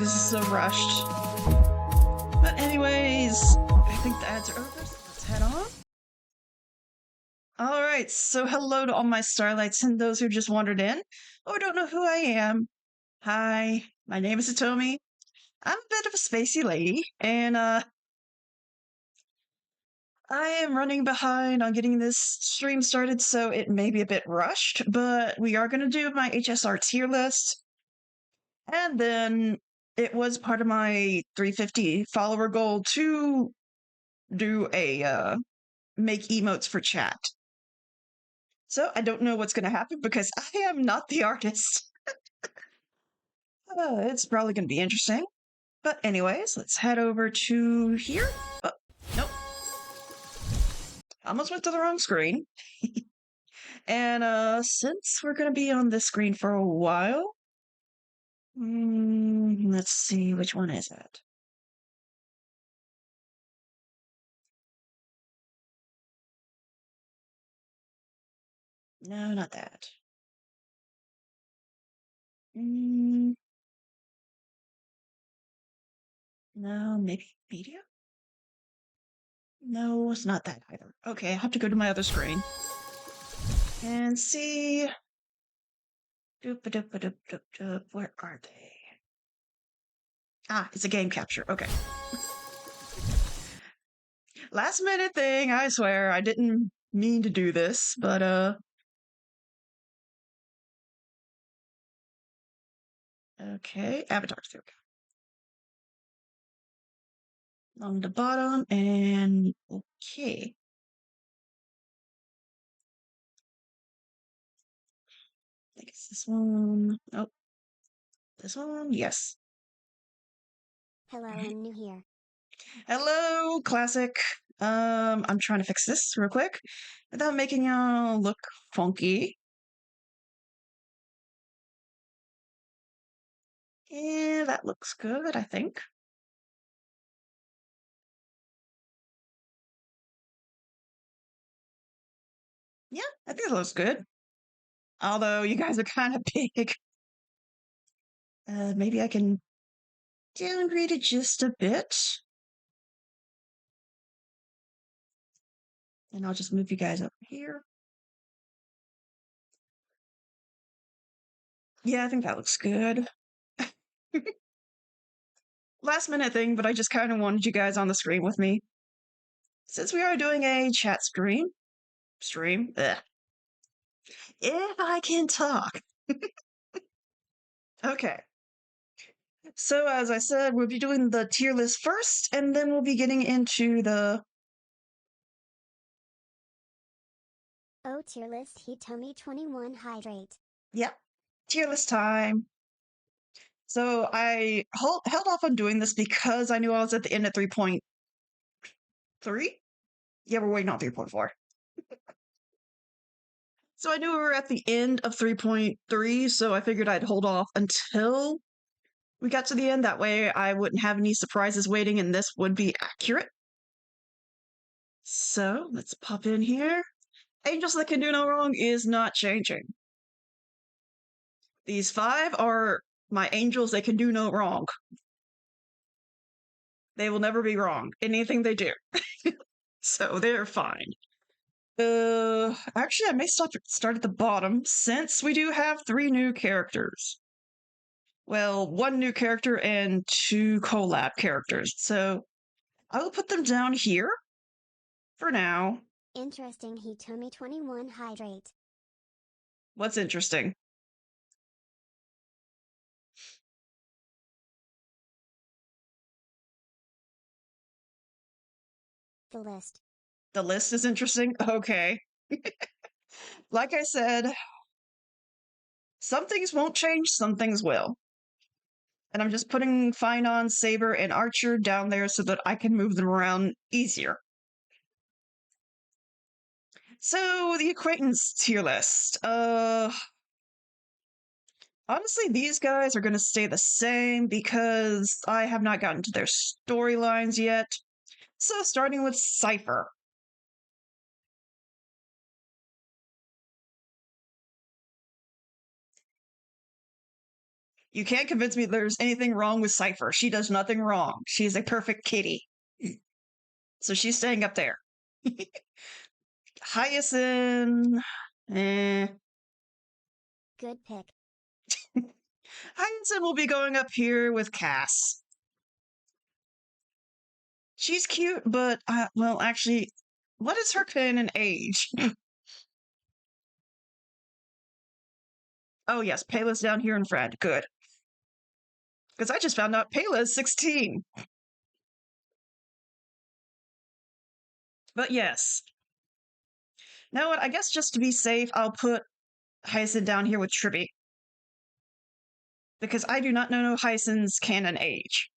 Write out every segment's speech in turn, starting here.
this is so rushed. But anyways, I think the ads are over, so let's head on. Alright, so hello to all my Starlights and those who just wandered in or don't know who I am. Hi, my name is Hitomi. I'm a bit of a spacey lady, and I am running behind on getting this stream started, so it may be a bit rushed, but we are going to do my HSR tier list. And then it was part of my 350 follower goal to do a make emotes for chat. So I don't know what's going to happen because I am not the artist. It's probably going to be interesting. But anyways, let's head over to here. Oh, nope. Almost went to the wrong screen. And since we're going to be on this screen for a while, let's see, which one is it? No, not that. No, maybe media? No, it's not that either. Okay, I have to go to my other screen. And see. Doop-a-doop-a-doop-doop-doop. Where are they? Ah, it's a game capture. Okay. Last minute thing, I swear. I didn't mean to do this, but okay, avatars. There we go. On the bottom, and okay. I think it's this one. Oh, this one. Yes. Hello, I'm new here. Hello, classic. I'm trying to fix this real quick without making y'all look funky. Yeah, that looks good, I think. Yeah, I think it looks good. Although you guys are kind of big. Maybe I can downgrade it just a bit. And I'll just move you guys over here. Yeah, I think that looks good. Last minute thing, but I just kind of wanted you guys on the screen with me. Since we are doing a chat stream, ugh. If I can talk. Okay. So as I said, we'll be doing the tier list first, and then we'll be getting into the... Oh, tier list, Hitomi 21 hydrate. Yep, tier list time. So I held off on doing this because I knew I was at the end of 3.3? Yeah, we're waiting on 3.4. So I knew we were at the end of 3.3, so I figured I'd hold off until we got to the end. That way I wouldn't have any surprises waiting, and this would be accurate. So let's pop in here. Angels That Can Do No Wrong is not changing. These 5 are my angels that can do no wrong. They will never be wrong. Anything they do. So they're fine. Actually, I may start at the bottom, since we do have 3 new characters. Well, 1 new character and 2 collab characters, so I will put them down here for now. Interesting, Hitomi 21 hydrate. What's interesting? The list. The list is interesting? Okay. Like I said, some things won't change, some things will. And I'm just putting Finon, Saber, and Archer down there so that I can move them around easier. So, the acquaintance tier list. Honestly, these guys are going to stay the same because I have not gotten to their storylines yet. So, starting with Cypher. You can't convince me there's anything wrong with Cypher. She does nothing wrong. She's a perfect kitty. So she's staying up there. Hyacinth. Eh. Good pick. Hyacinth will be going up here with Cass. She's cute, but, well, actually, what is her pin and age? Oh, yes, Payla's down here in Fred. Good. Because I just found out Payla is 16. But yes. Now what? I guess just to be safe, I'll put Hyacinth down here with Tribby. Because I do not know Hyacinth's canon age.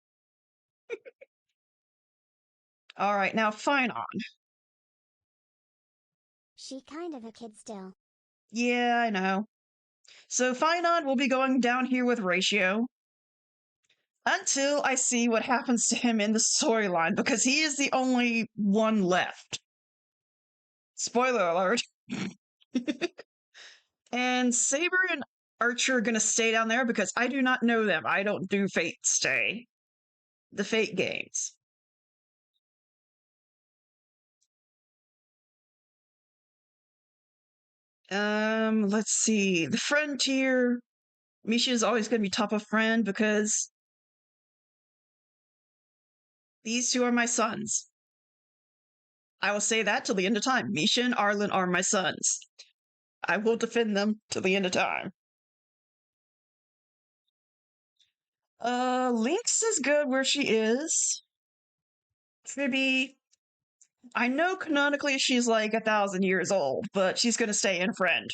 Alright, now Finon. She kind of a kid still. Yeah, I know. So Finon will be going down here with Ratio. Until I see what happens to him in the storyline, because he is the only one left. Spoiler alert. And Saber and Archer are going to stay down there because I do not know them. I don't do Fate Stay. The Fate games. Let's see. The friend tier. Misha is always going to be top of friend because these two are my sons. I will say that till the end of time. Misha and Arlen are my sons. I will defend them till the end of time. Lynx is good where she is. Maybe I know canonically she's like 1,000 years old, but she's gonna stay in friend.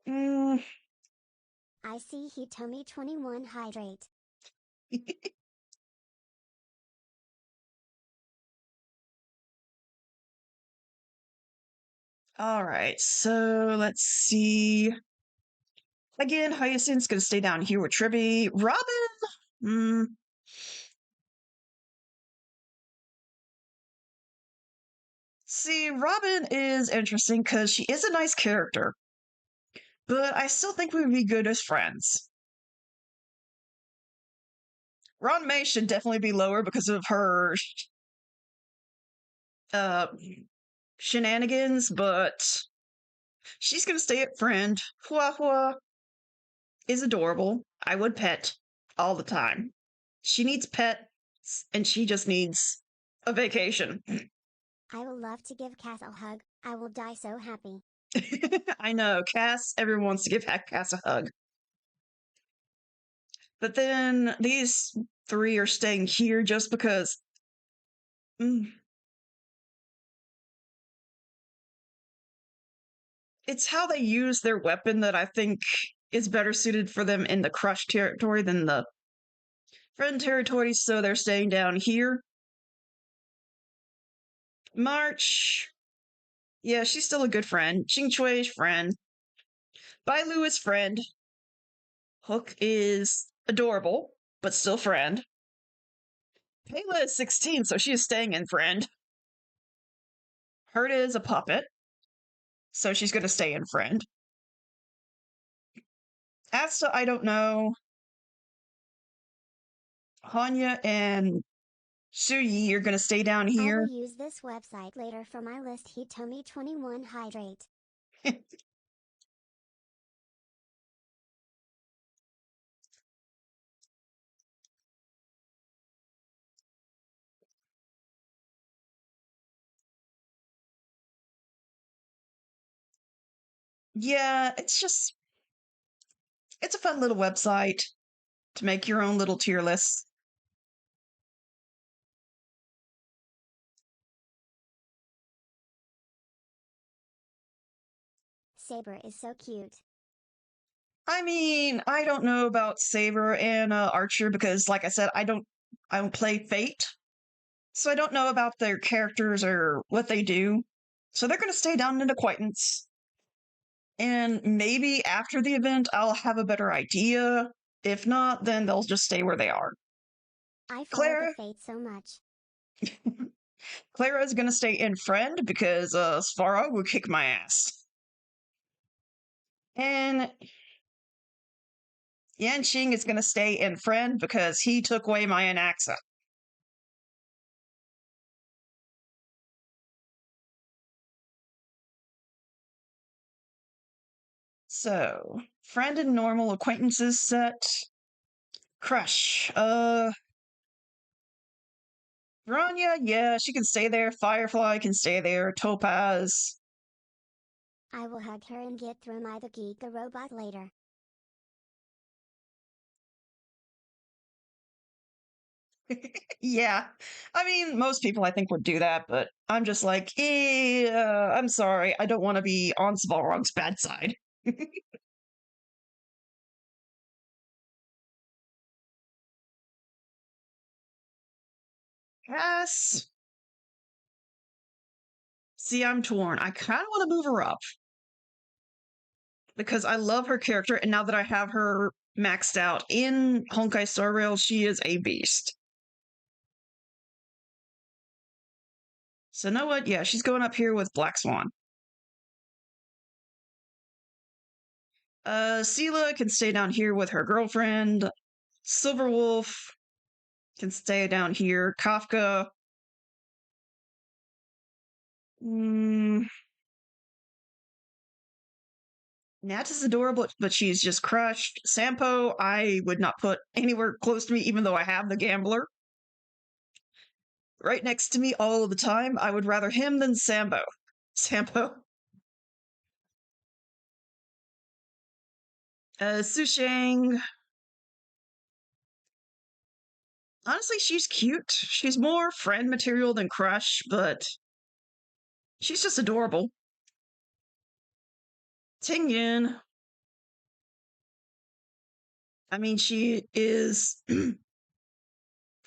Mm. I see Hitomi 21 hydrate. Alright, so let's see. Again, Hyacinth's gonna stay down here with Tribby. Robin! See, Robin is interesting because she is a nice character, but I still think we would be good as friends. Ron May should definitely be lower because of her uh shenanigans, but she's gonna stay at friend. Hua Hua is adorable. I would pet all the time. She needs pets, and she just needs a vacation. I will love to give Cass a hug. I will die so happy. I know, Cass, everyone wants to give Cass a hug. But then these three are staying here just because. It's how they use their weapon that I think is better suited for them in the crush territory than the friend territory, so they're staying down here. March. Yeah, she's still a good friend. Ching Chui's friend. Bai Lu is friend. Hook is adorable, but still friend. Payla is 16, so she is staying in friend. Herta is a puppet, so she's going to stay in friend. Asta, I don't know. Hanya and Suyi are going to stay down I here. will use this website later for my list. Hitomi 21 hydrate. Yeah, it's a fun little website to make your own little tier lists. Saber is so cute. I mean, I don't know about Saber and Archer because, like I said, I don't play Fate, so I don't know about their characters or what they do. So they're going to stay down in acquaintance, and maybe after the event, I'll have a better idea. If not, then they'll just stay where they are. I follow the Clara, fate so much. Clara is going to stay in friend because Svara will kick my ass. And Yanqing is going to stay in friend because he took away my Anaxa. So, friend and normal acquaintances set. Crush. Rania, yeah, she can stay there. Firefly can stay there. Topaz. I will hug her and get through my the Giga robot later. Yeah. I mean, most people I think would do that, but I'm just like, I'm sorry. I don't want to be on Svarog's bad side. Yes. See, I'm torn. I kind of want to move her up because I love her character, and now that I have her maxed out in Honkai Star Rail, she is a beast. So, know what? Yeah, she's going up here with Black Swan. Sela can stay down here with her girlfriend. Silverwolf can stay down here. Kafka. Mm, Nat is adorable, but she's just crushed. Sampo, I would not put anywhere close to me, even though I have the gambler right next to me all of the time. I would rather him than Sambo. Sampo. Sushang. Honestly, she's cute. She's more friend material than crush, but she's just adorable. Tingyin. I mean, she is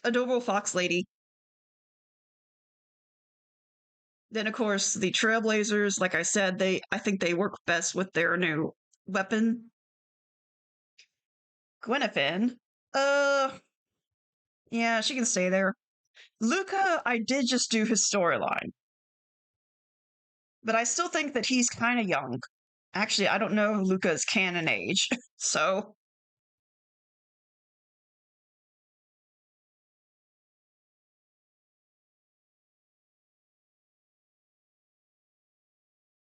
adorable fox lady. Then, of course, the Trailblazers, like I said, I think they work best with their new weapon. Gwenfin. Uh, yeah, she can stay there. Luca, I did just do his storyline, but I still think that he's kind of young. Actually, I don't know Luca's canon age, so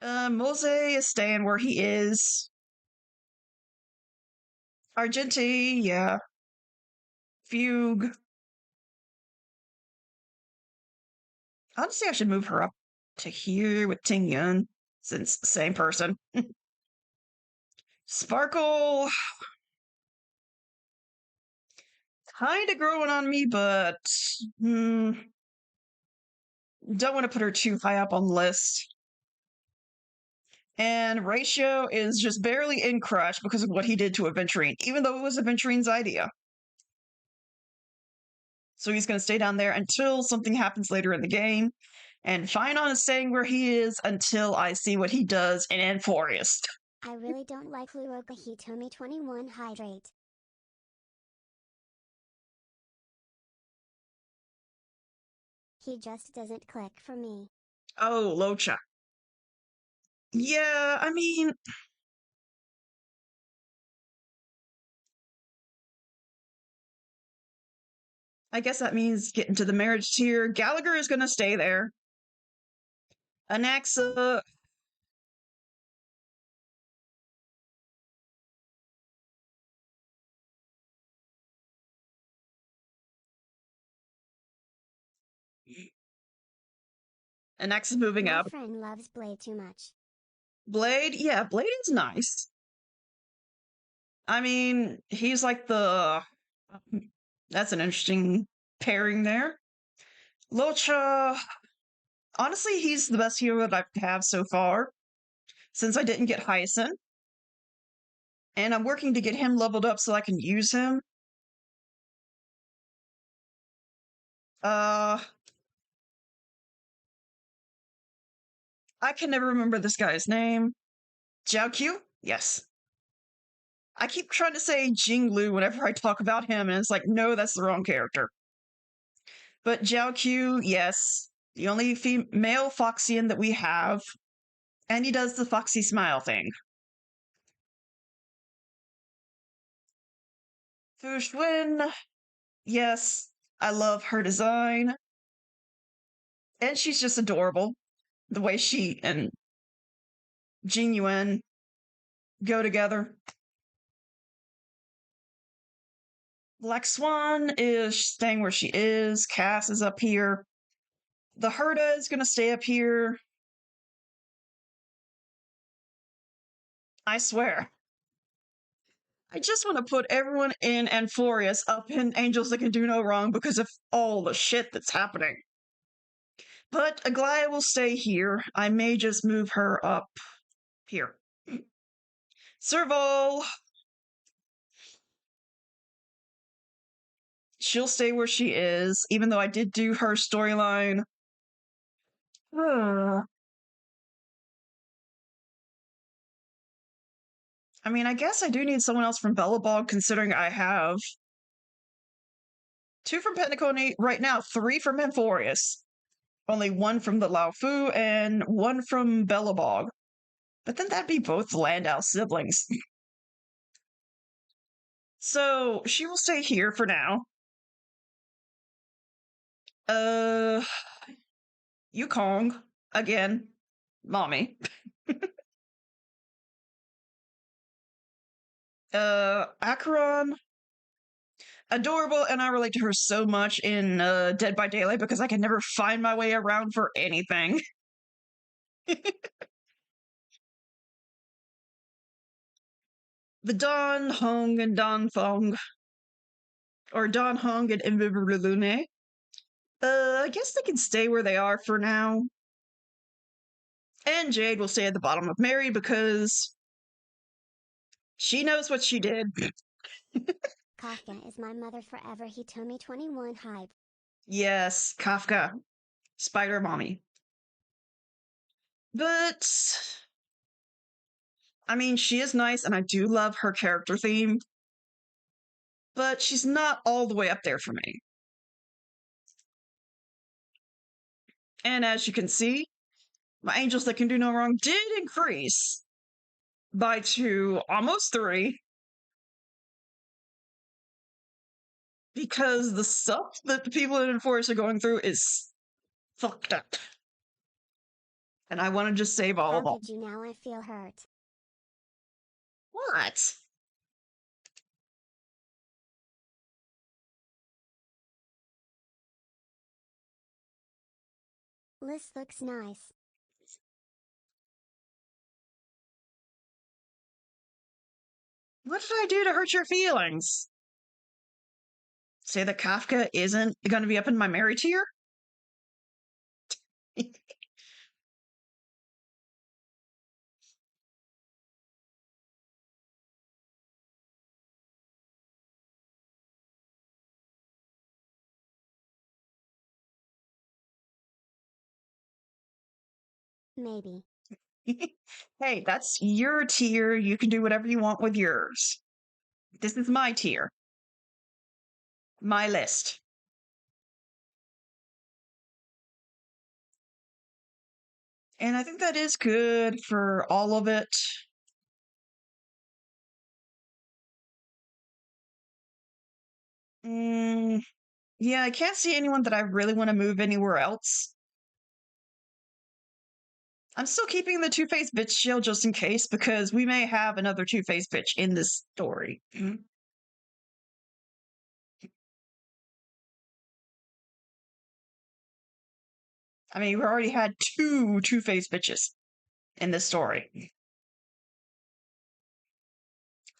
Mose is staying where he is. Argenti, yeah. Fugue. Honestly, I should move her up to here with Ting Yun, since same person. Sparkle, kind of growing on me, but don't want to put her too high up on the list. And Ratio is just barely in Crush because of what he did to Aventurine, even though it was Aventurine's idea. So he's going to stay down there until something happens later in the game. And Finon is staying where he is until I see what he does in Amphoreist. I really don't like Luoka Hitomi 21 Hydrate. He just doesn't click for me. Oh, Locha. Yeah, I mean, I guess that means getting to the marriage tier. Gallagher is going to stay there. Anaxa. Anaxa's moving My up. friend loves Blade too much. Blade, yeah, Blade is nice. I mean, he's like the. That's an interesting pairing there. Locha. Honestly, he's the best hero that I have so far since I didn't get Hyacinth. And I'm working to get him leveled up so I can use him. Uh, I can never remember this guy's name. Jiao Q? Yes. I keep trying to say Jing Lu whenever I talk about him, and it's like, no, that's the wrong character. But Jiao Q, yes, the only female Foxian that we have, and he does the Foxy Smile thing. Fushwin, yes, I love her design. And she's just adorable. The way she and Genuine go together. Black Swan is staying where she is. Cass is up here. The Herda is going to stay up here. I swear. I just want to put everyone in Amphorius up in Angels That Can Do No Wrong because of all the shit that's happening. But Aglaya will stay here. I may just move her up here. Serval! She'll stay where she is, even though I did do her storyline. I mean, I guess I do need someone else from Bellabog, considering I have 2 from Pentaconi right now, 3 from Amphorius. Only 1 from the Lao Fu and 1 from Bellabog. But then that'd be both Landau siblings. So she will stay here for now. Yukong again, mommy. Acheron, adorable, and I relate to her so much in Dead by Daylight because I can never find my way around for anything. The Don Hong and Don Fong, or Don Hong and Invisible Lune. I guess they can stay where they are for now. And Jade will stay at the bottom of Mary because she knows what she did. Kafka is my mother forever. He told me 21 hype. Yes, Kafka. Spider Mommy. But, I mean, she is nice and I do love her character theme. But she's not all the way up there for me. And as you can see, my Angels That Can Do No Wrong did increase by 2, almost 3. Because the stuff that the people in Enforce are going through is fucked up. And I want to just save all How of them. could you now? I feel hurt. What? List looks nice. What did I do to hurt your feelings? Say that Kafka isn't going to be up in my Mary tier? Maybe. Hey, that's your tier. You can do whatever you want with yours. This is my tier. My list. And I think that is good for all of it. Yeah, I can't see anyone that I really want to move anywhere else. I'm still keeping the Two-Faced bitch shield just in case, because we may have another Two-Faced bitch in this story. I mean, we already had 2 Two-Faced bitches in this story.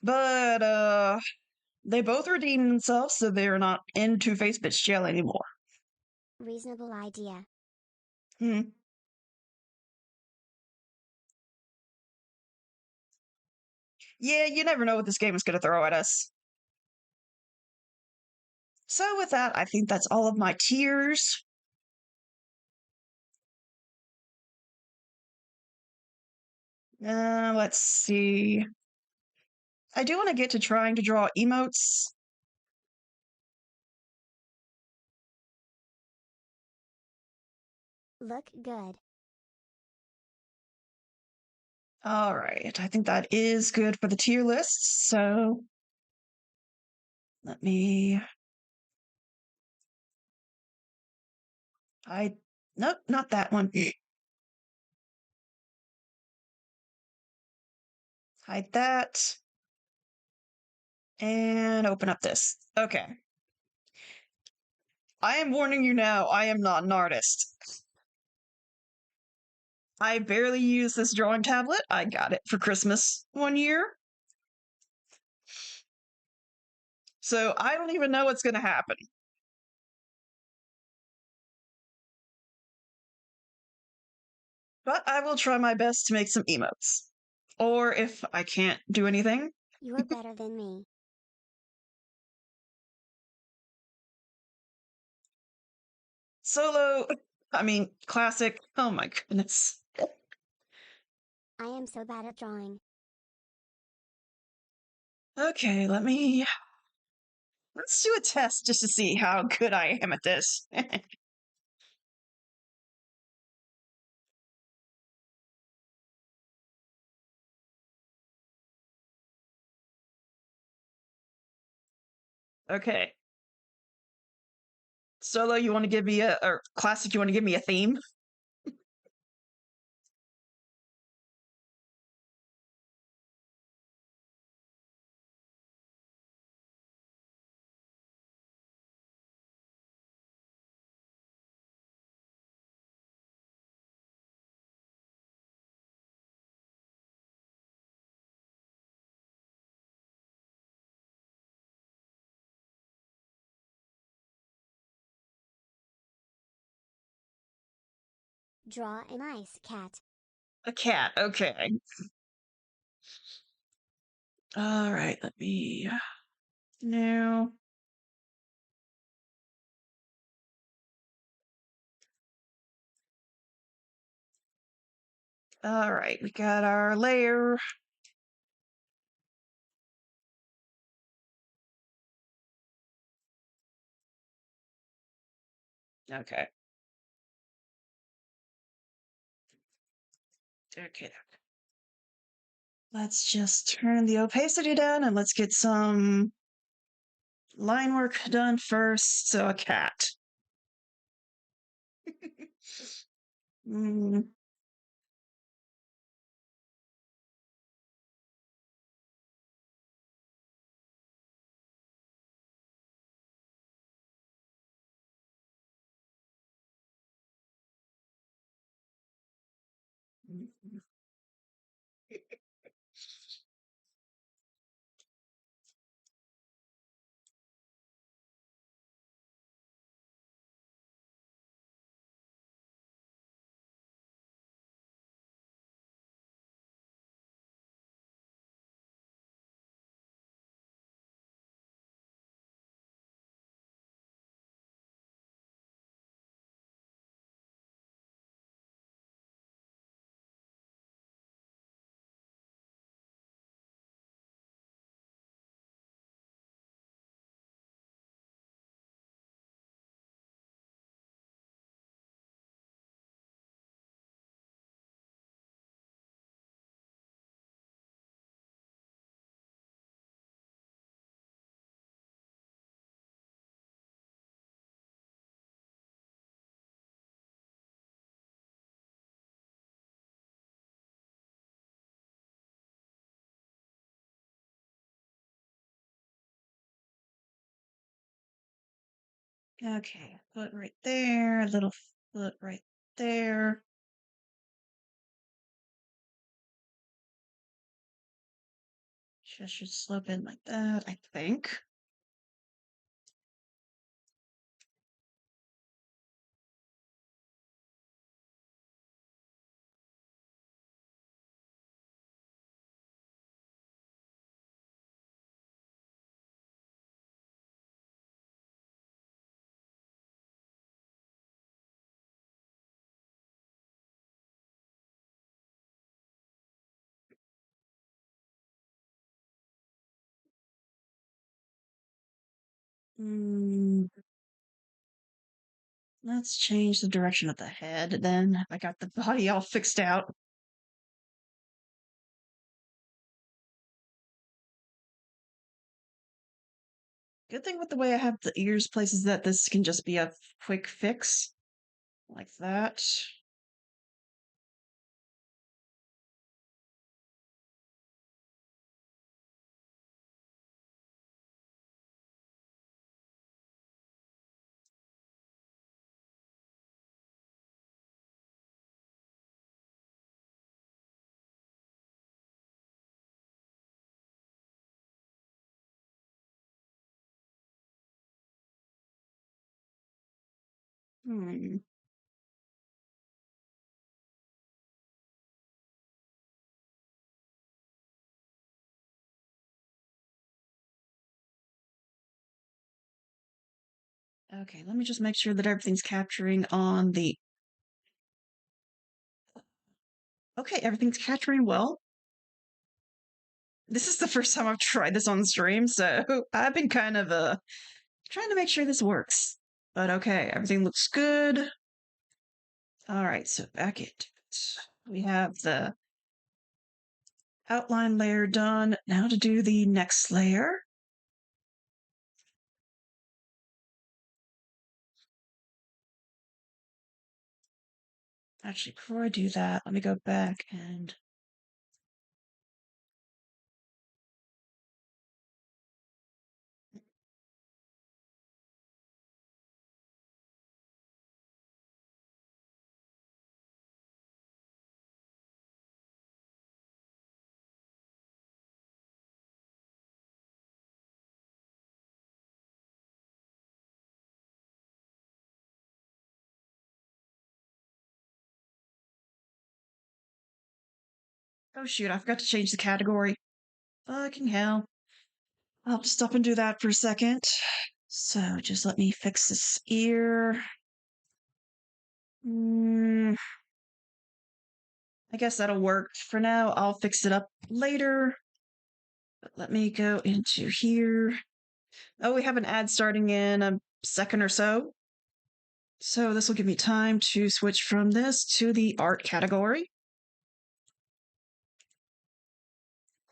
But, they both redeemed themselves, so they're not in Two-Faced bitch jail anymore. Reasonable idea. Hmm. Yeah, you never know what this game is going to throw at us. So with that, I think that's all of my tiers. Let's see. I do want to get to trying to draw emotes. Look good. All right, I think that is good for the tier list. So Let me hide. Nope, not that one. Hide that. And open up this. Okay. I am warning you now, I am not an artist. I barely use this drawing tablet. I got it for Christmas one year. So I don't even know what's going to happen. But I will try my best to make some emotes. Or if I can't do anything, You're better than me. solo, classic. Oh my goodness. I am so bad at drawing. Okay, let's do a test just to see how good I am at this. Okay. Solo, you want to give me or classic, you want to give me a theme? Draw a nice cat. A cat, okay. All right, let me. No. All right, we got our layer. Okay. Okay. Let's just turn the opacity down and let's get some line work done first. So a cat. Mm, okay, foot right there, a little foot right there. Just should slope in like that, I think. Mm, let's change the direction of the head then. I got the body all fixed out. Good thing with the way I have the ears placed is that this can just be a quick fix. Like that. Hmm. Okay, let me just make sure that everything's capturing on the. Okay, everything's capturing well. This is the first time I've tried this on stream, so I've been kind of trying to make sure this works. But okay, everything looks good. All right, so back it. We have the outline layer done. Now to do the next layer. Actually, before I do that, let me go back and. Oh shoot, I forgot to change the category. Fucking hell. I'll just stop and do that for a second. So just let me fix this ear. I guess that'll work for now. I'll fix it up later. But let me go into here. Oh, we have an ad starting in a second or so. So this will give me time to switch from this to the art category.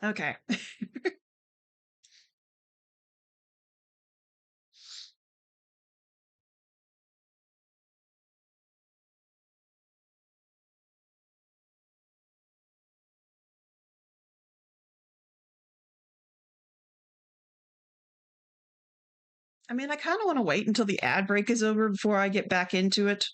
Okay. I mean, I kind of want to wait until the ad break is over before I get back into it.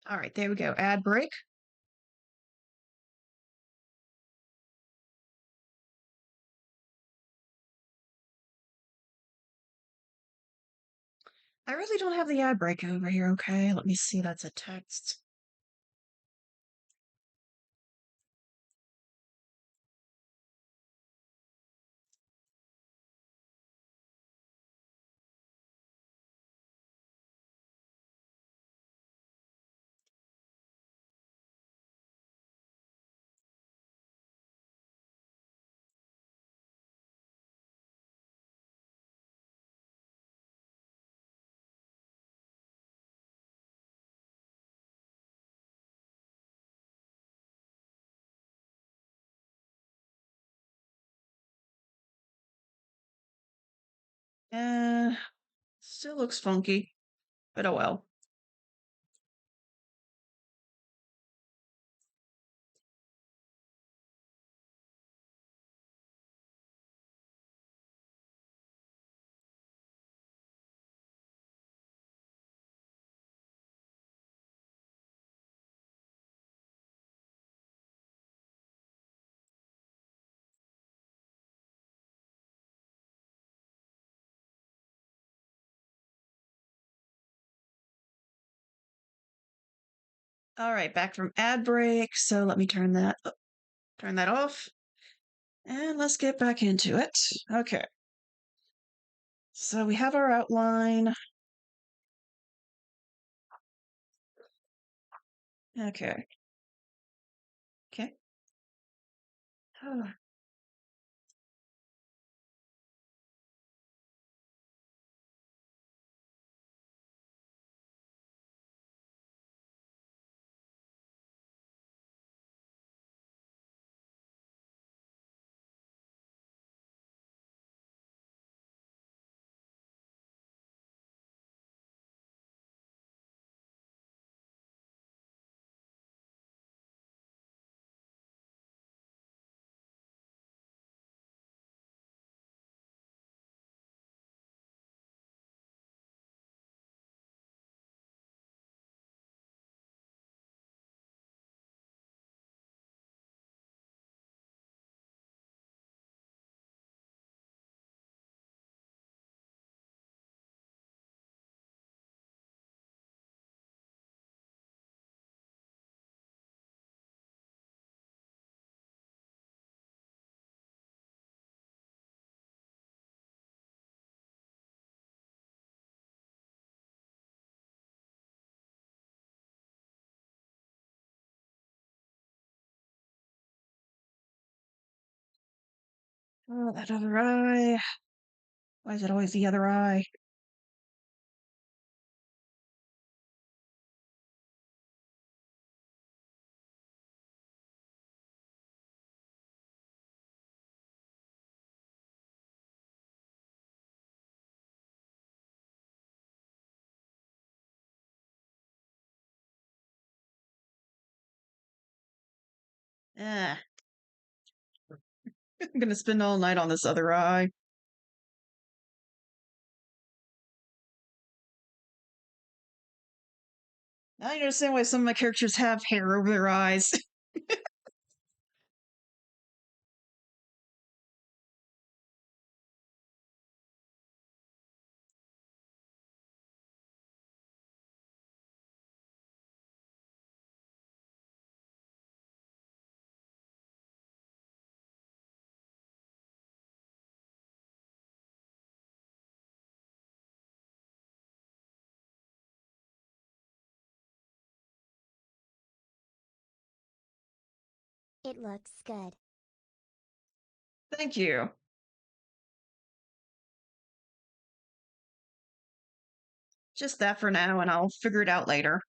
All right, there we go. Ad break. I really don't have the ad break over here. Okay, let me see. That's a text. Uh, Still looks funky, but oh well. All right, back from ad break. So let me turn that up. Turn that off. And let's get back into it. Okay. So we have our outline. Okay. Okay. Oh, that other eye. Why is it always the other eye? Eh. I'm gonna spend all night on this other eye. I understand why some of my characters have hair over their eyes. It looks good. Thank you. Just that for now, and I'll figure it out later.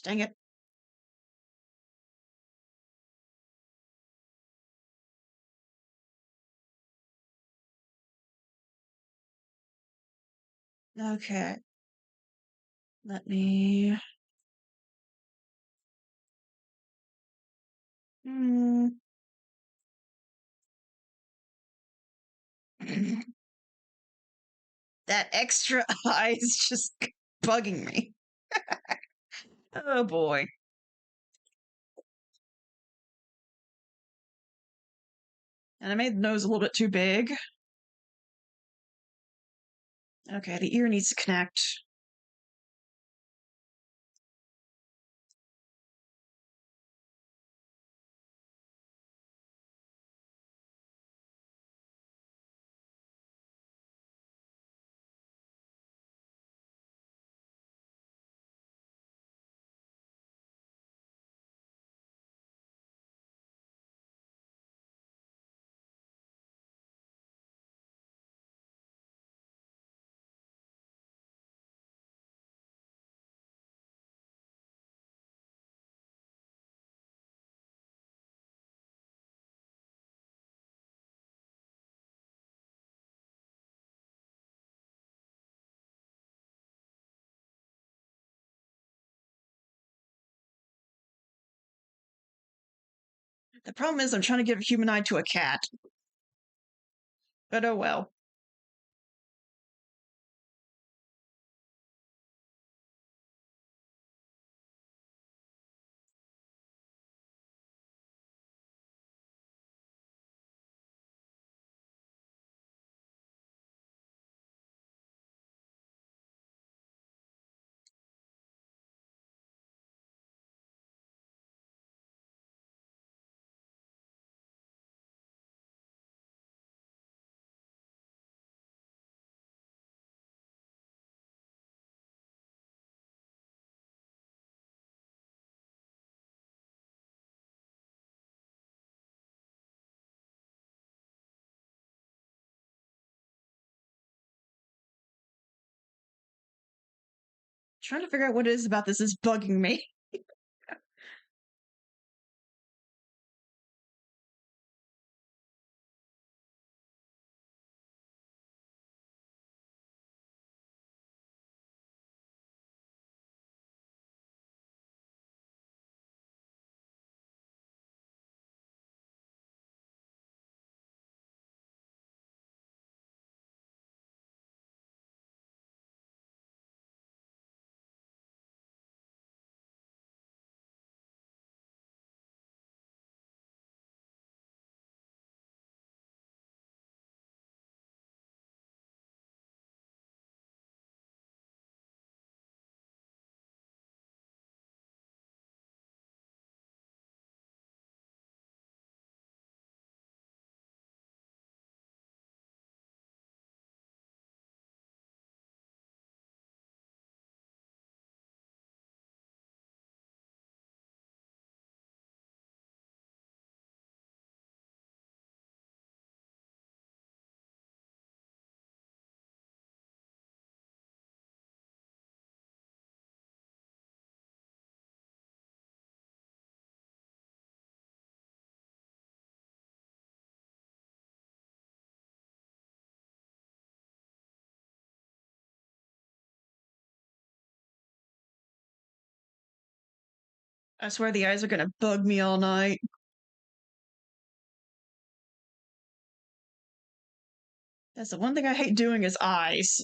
Dang it. Okay. Let me. Hmm. That extra eye is just bugging me. Oh boy. And I made the nose a little bit too big. Okay, the ear needs to connect. The problem is I'm trying to give a human eye to a cat. But oh well. Trying to figure out what it is about this is bugging me. I swear the eyes are gonna bug me all night. That's the one thing I hate doing is eyes.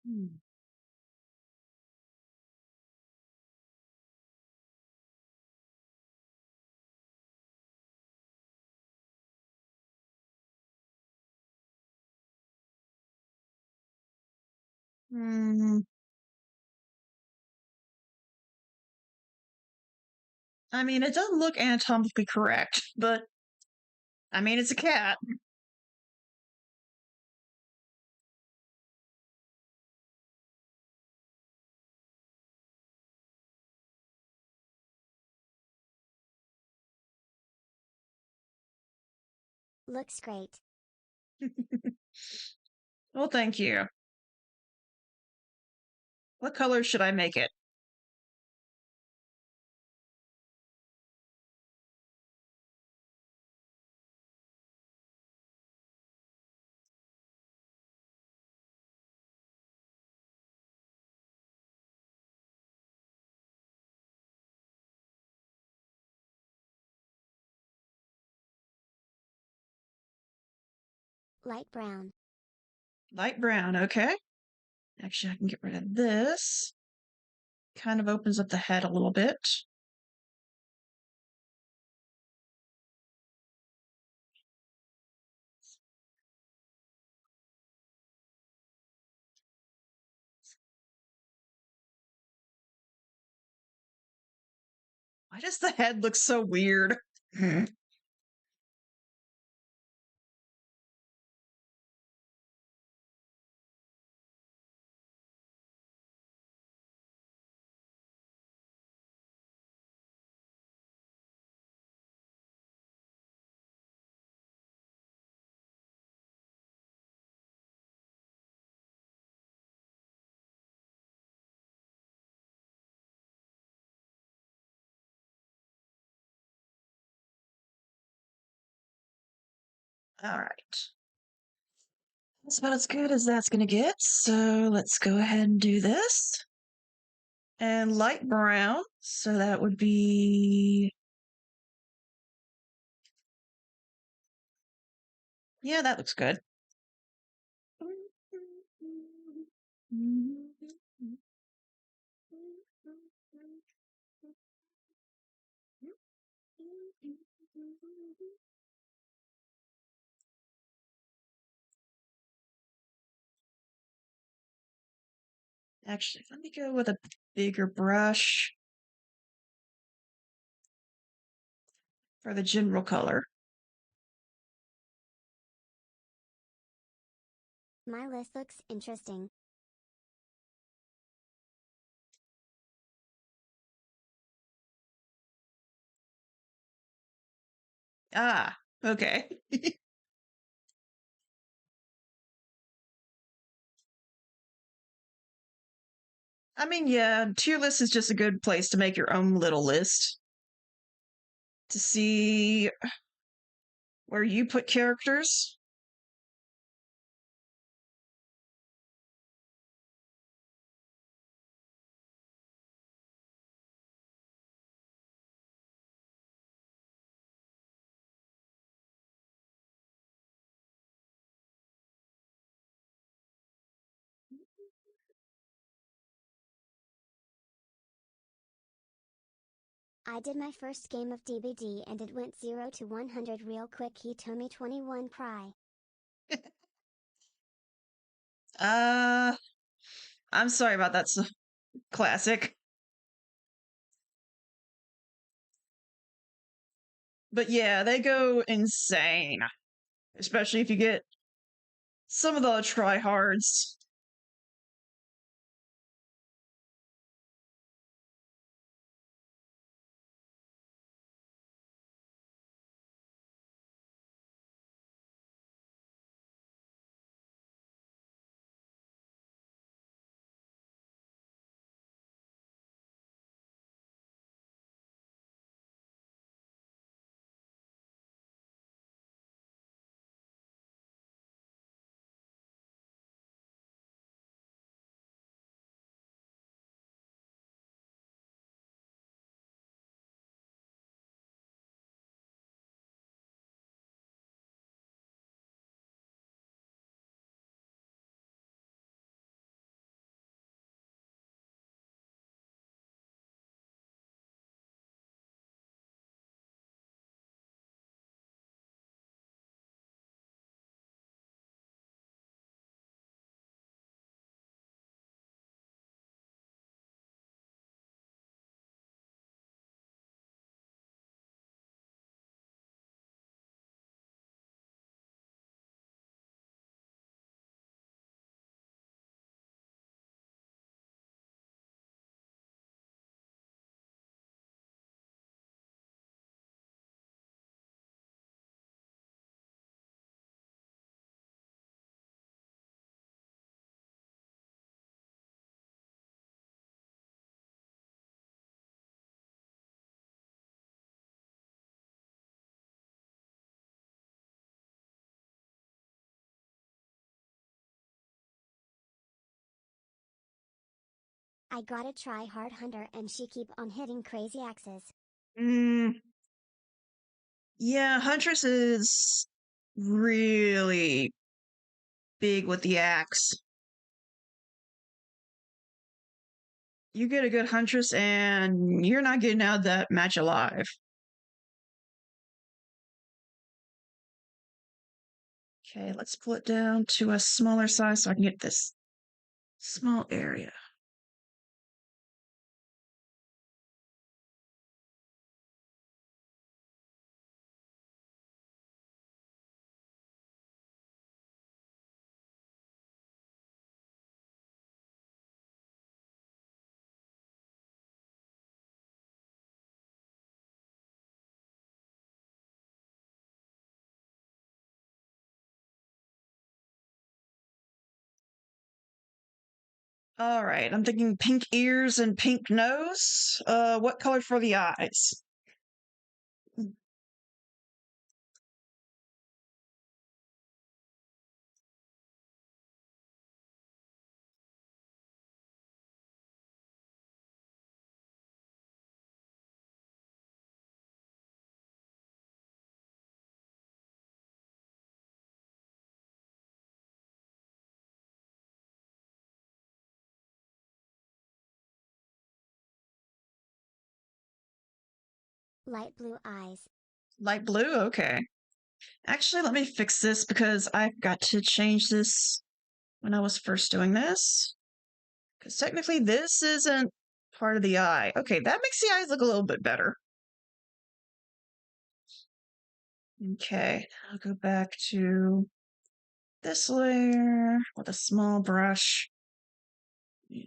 Hmm. Hmm. I mean, it doesn't look anatomically correct, but I mean, it's a cat. Looks great. Well, thank you. What color should I make it? Light brown. Light brown, okay. Actually, I can get rid of this. Kind of opens up the head a little bit. Why does the head look so weird? All right. That's about as good as that's going to get. So let's go ahead and do this. And light brown. So that would be. Yeah, that looks good. Actually, let me go with a bigger brush for the general color. My list looks interesting. Ah, okay. I mean, yeah, tier list is just a good place to make your own little list to see where you put characters. I did my first game of DBD and it went 0 to 100 real quick. He told me 21 cry. Uh, I'm sorry about that. Classic. But yeah, they go insane, especially if you get some of the tryhards. I got a try-hard hunter and she keep on hitting crazy axes. Mm, yeah, Huntress is really big with the axe. You get a good Huntress and you're not getting out of that match alive. Okay, let's pull it down to a smaller size so I can get this small area. All right, I'm thinking pink ears and pink nose. What color for the eyes? Light blue eyes. Light blue? Okay. Actually, let me fix this because I got to change this when I was first doing this. Because technically, this isn't part of the eye. Okay, that makes the eyes look a little bit better. Okay, I'll go back to this layer with a small brush. Yeah.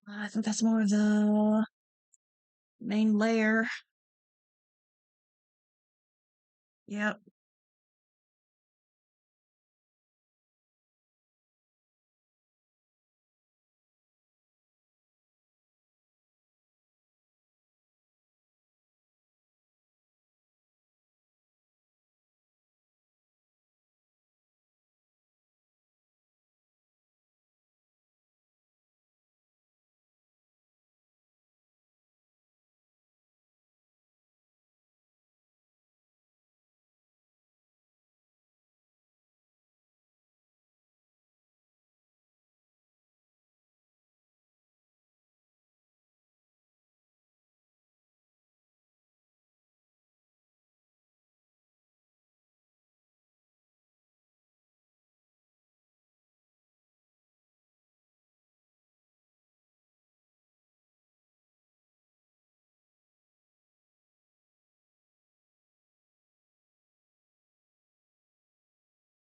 I think that's more of the main layer. Yep.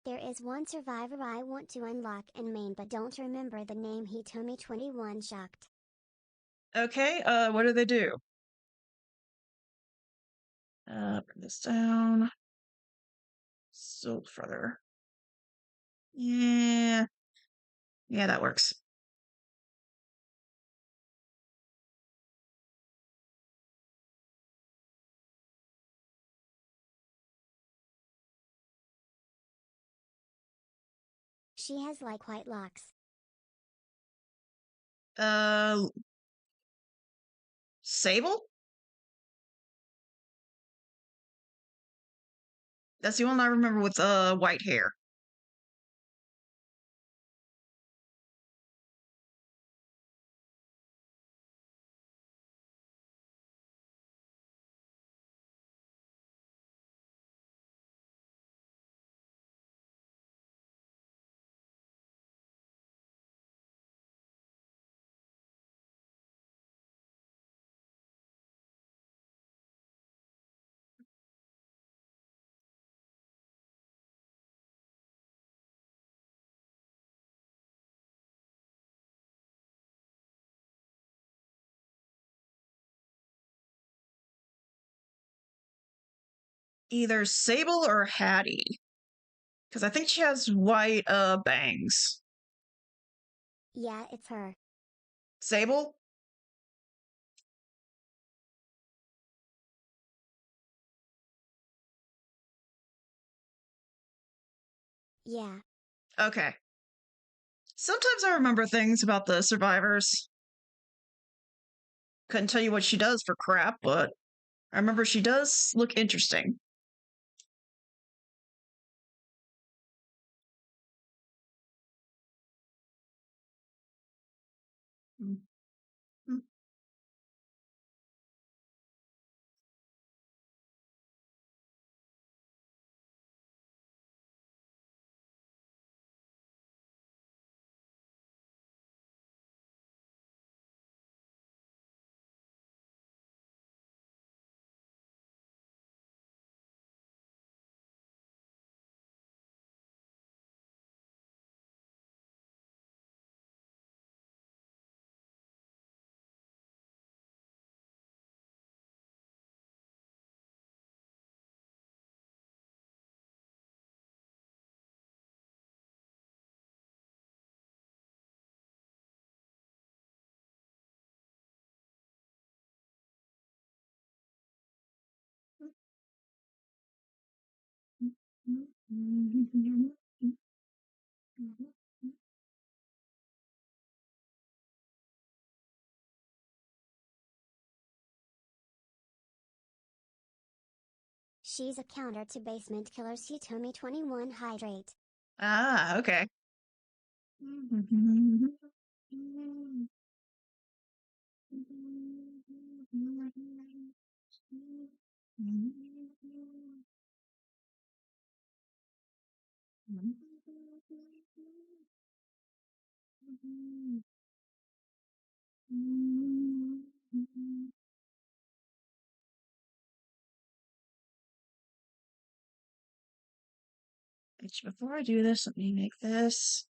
There is one survivor I want to unlock and main but don't remember the name. Hitomi 21 shocked. Okay, what do they do? Bring this down. So further. Yeah. Yeah, that works. She has like white locks. Uh, Sable? That's the one I remember with white hair. Either Sable or Hattie. Because I think she has white bangs. Yeah, it's her. Sable? Yeah. Okay. Sometimes I remember things about the survivors. Couldn't tell you what she does for crap, but I remember she does look interesting. She's a counter to Basement Killer's Hitomi 21 Hydrate. Ah, okay. Before I do this, let me make this.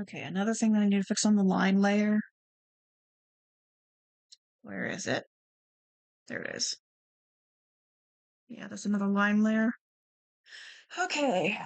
Okay, another thing that I need to fix on the line layer. Where is it? There it is. Yeah, that's another line layer. Okay.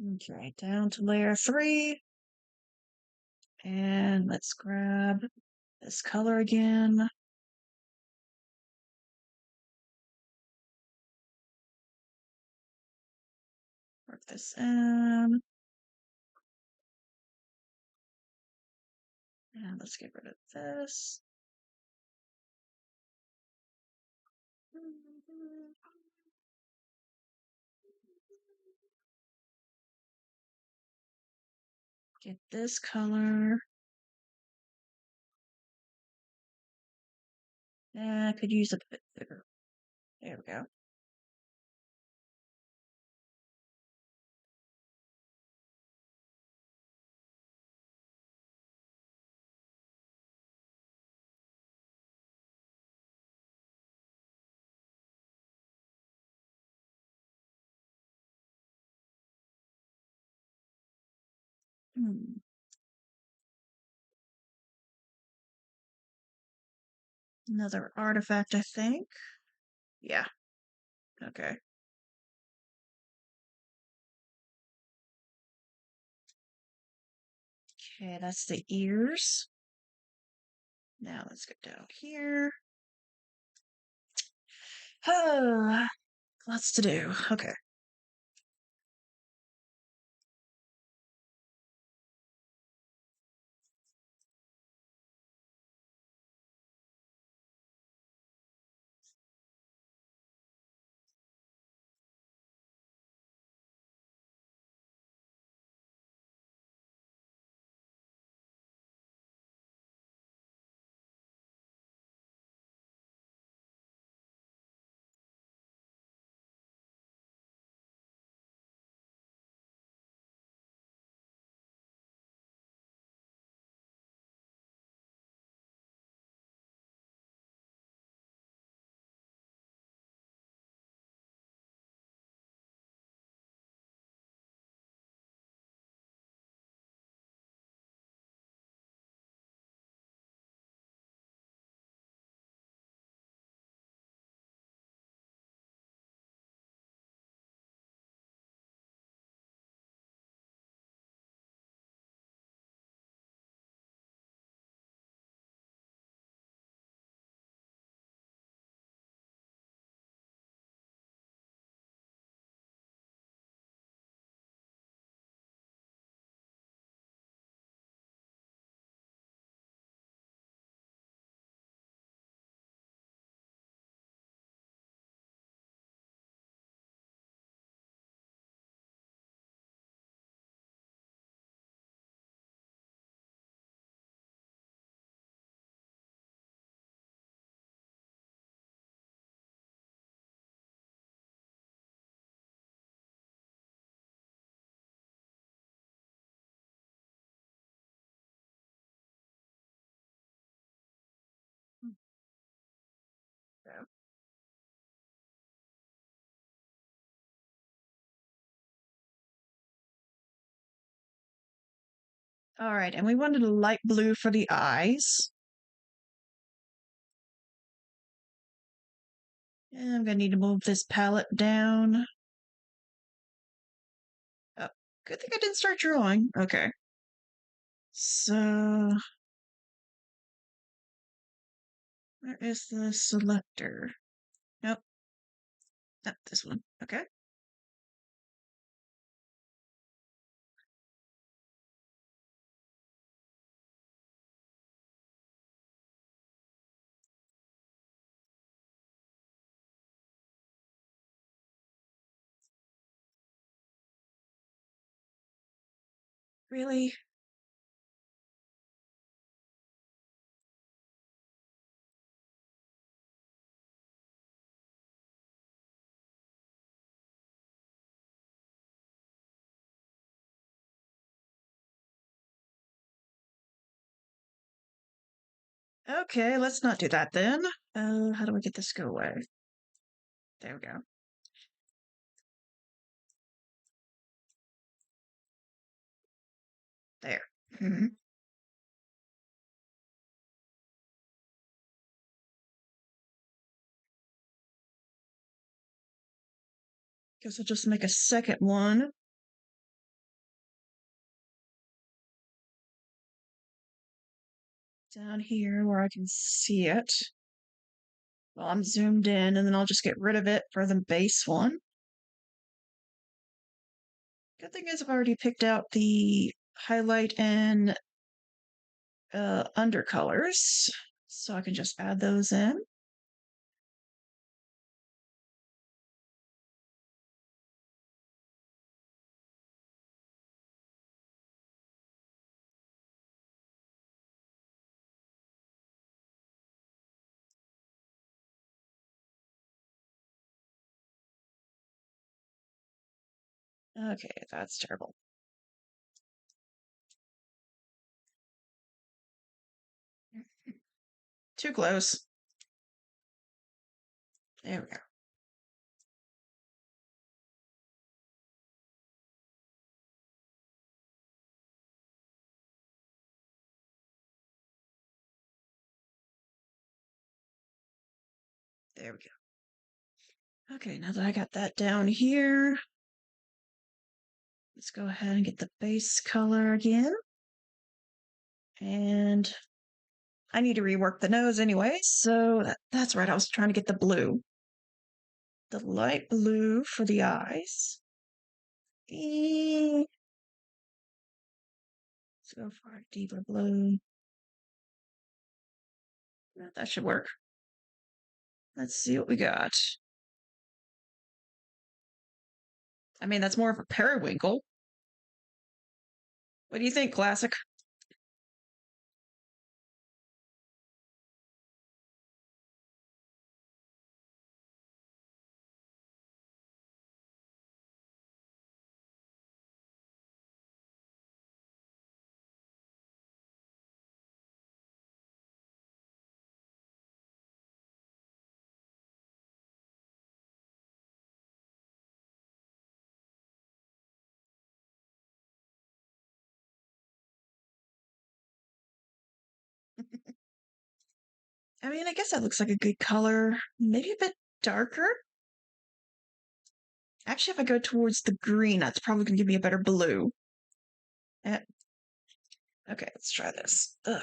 Okay, down to layer 3. And let's grab this color again. Work this in. And let's get rid of this. Get this color. I could use a bit bigger. There we go. Hmm. Another artifact, I think. Yeah. Okay. Okay, that's the ears. Now let's get down here. Oh, lots to do. Okay. Yeah. All right, and we wanted a light blue for the eyes. And I'm gonna need to move this palette down. Oh, good thing I didn't start drawing. Okay. So, where is the selector? Nope, not this one. Okay. Really? Okay, let's not do that then. How do I get this to go away? There we go. There. Guess I'll just make a second one. down here where I can see it. Well, I'm zoomed in, and then I'll just get rid of it for the base one. Good thing is I've already picked out the highlight and undercolors, so I can just add those in. Okay, that's terrible. Too close. There we go. There we go. Okay, now that I got that down here, let's go ahead and get the base color again. And I need to rework the nose anyway, so that's right. I was trying to get the blue. The light blue for the eyes. Let's go for a deeper blue. That should work. Let's see what we got. I mean, that's more of a periwinkle. What do you think, Classic? I mean, I guess that looks like a good color. Maybe a bit darker. Actually, if I go towards the green, that's probably going to give me a better blue. Eh, okay, let's try this. Ugh.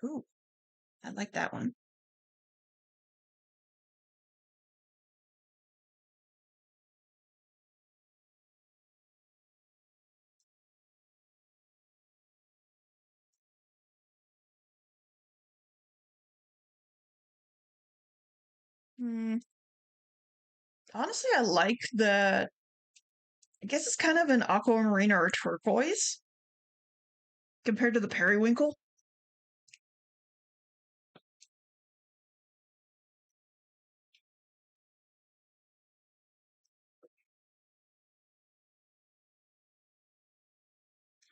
Ooh, I like that one. Hmm. Honestly, I like the. I guess it's kind of an aquamarine or a turquoise compared to the periwinkle.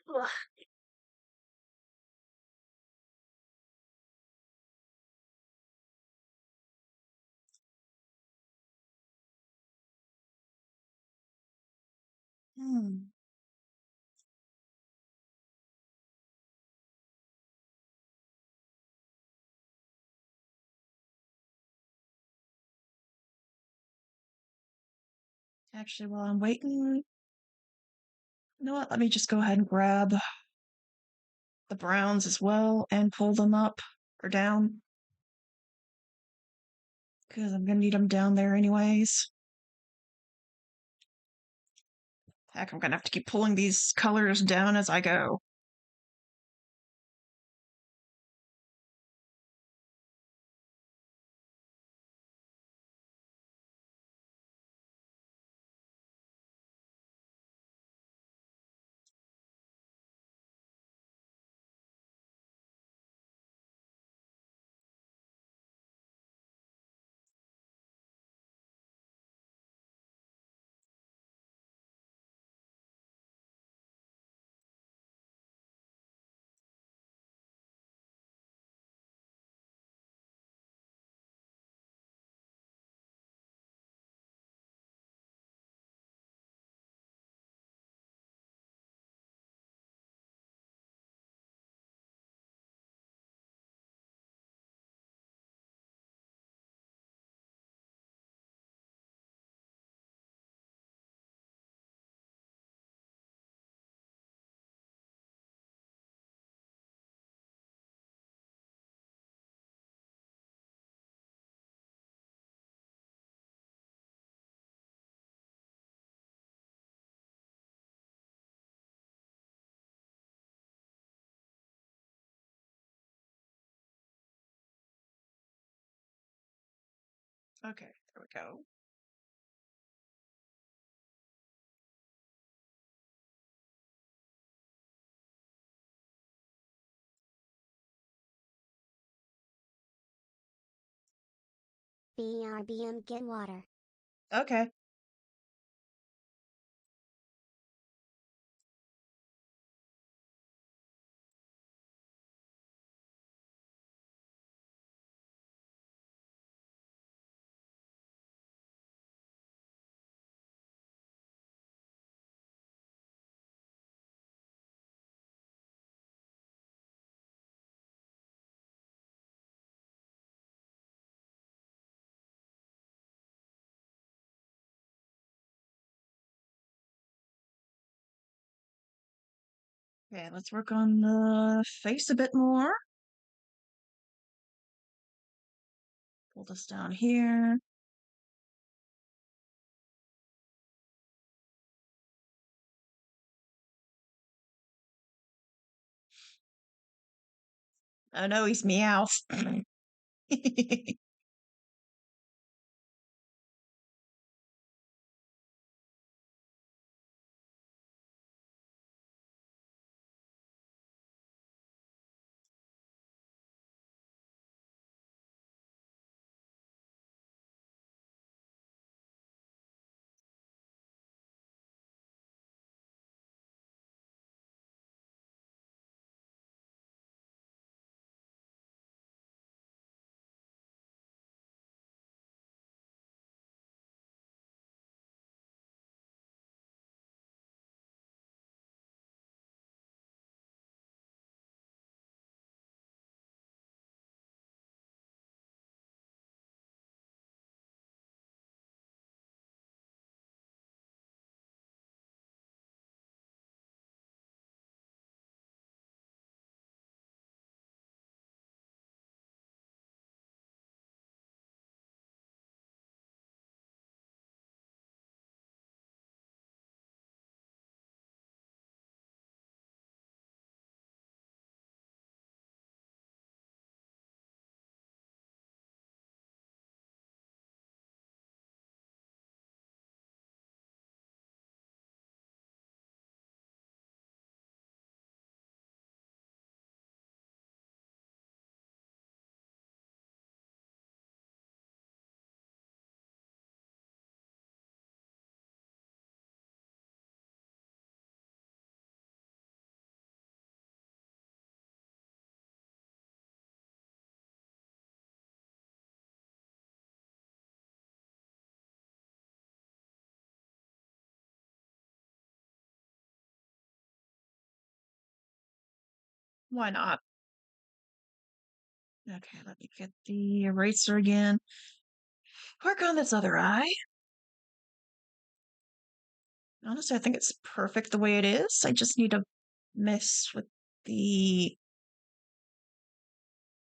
Ugh. Hmm. Actually, while I'm waiting, you know what? Let me just go ahead and grab the browns as well and pull them up or down because I'm gonna need them down there anyways. Heck, I'm gonna have to keep pulling these colors down as I go. Okay, there we go. BRBM get water. Okay. Okay, let's work on the face a bit more. Pull this down here. Oh no, he's meows. Why not? Okay, let me get the eraser again. Work on this other eye. Honestly, I think it's perfect the way it is. I just need to mess with the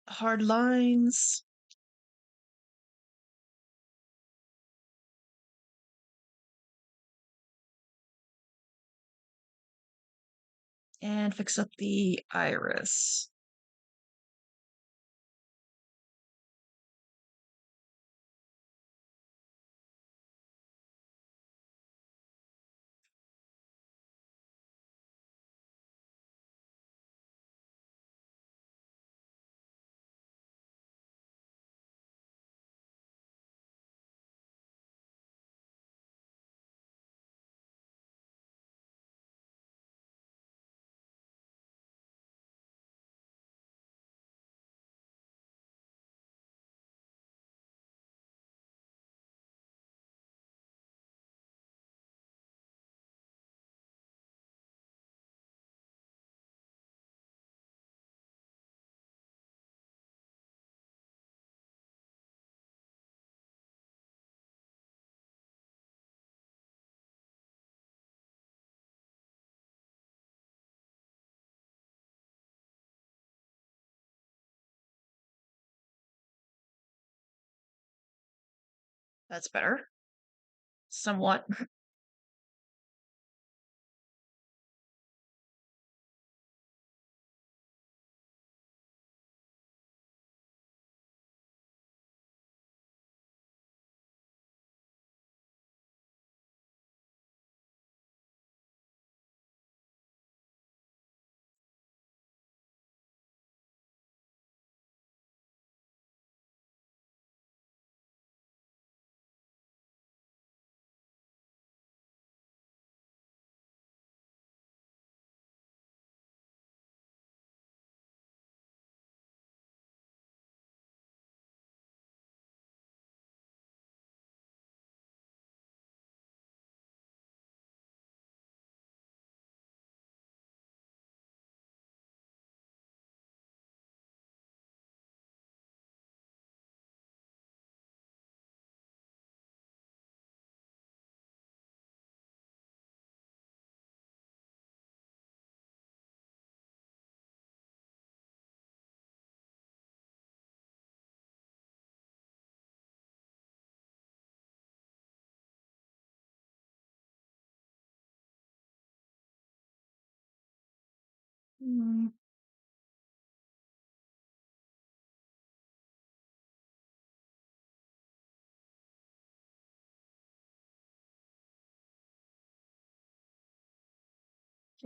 hard lines and fix up the iris. That's better. Somewhat.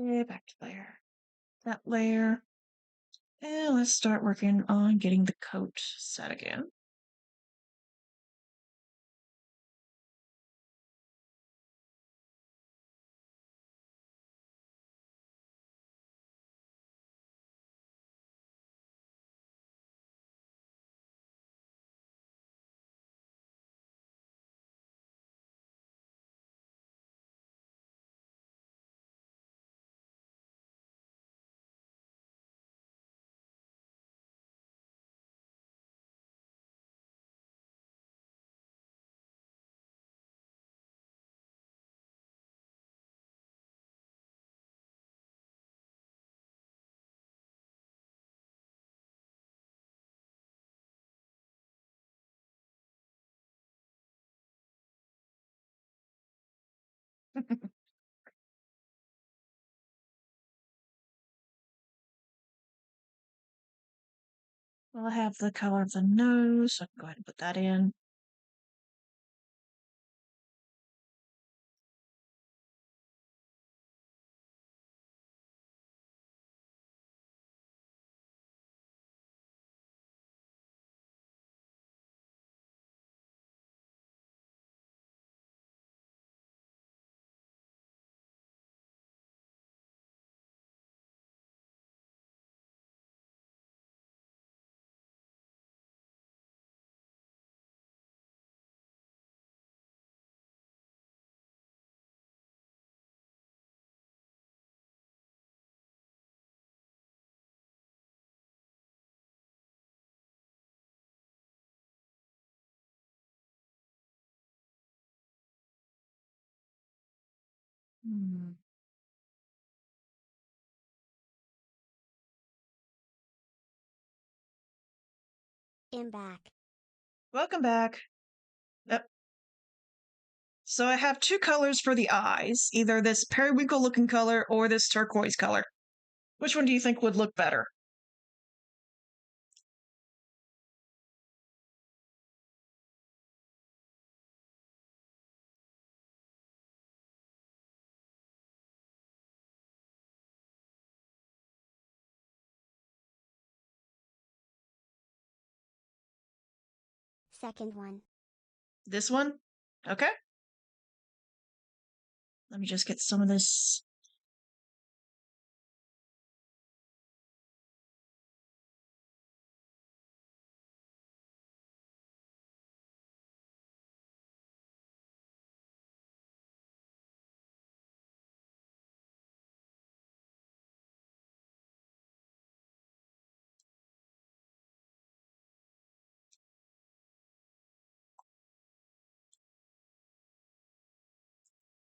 Okay, back to layer. That layer. And let's start working on getting the coat set again. Well, I have the color of the nose, so I can go ahead and put that in. Hmm. I'm back. Welcome back. Yep. So I have two colors for the eyes, either this periwinkle looking color or this turquoise color. Which one do you think would look better? Second one. This one? Okay. Let me just get some of this.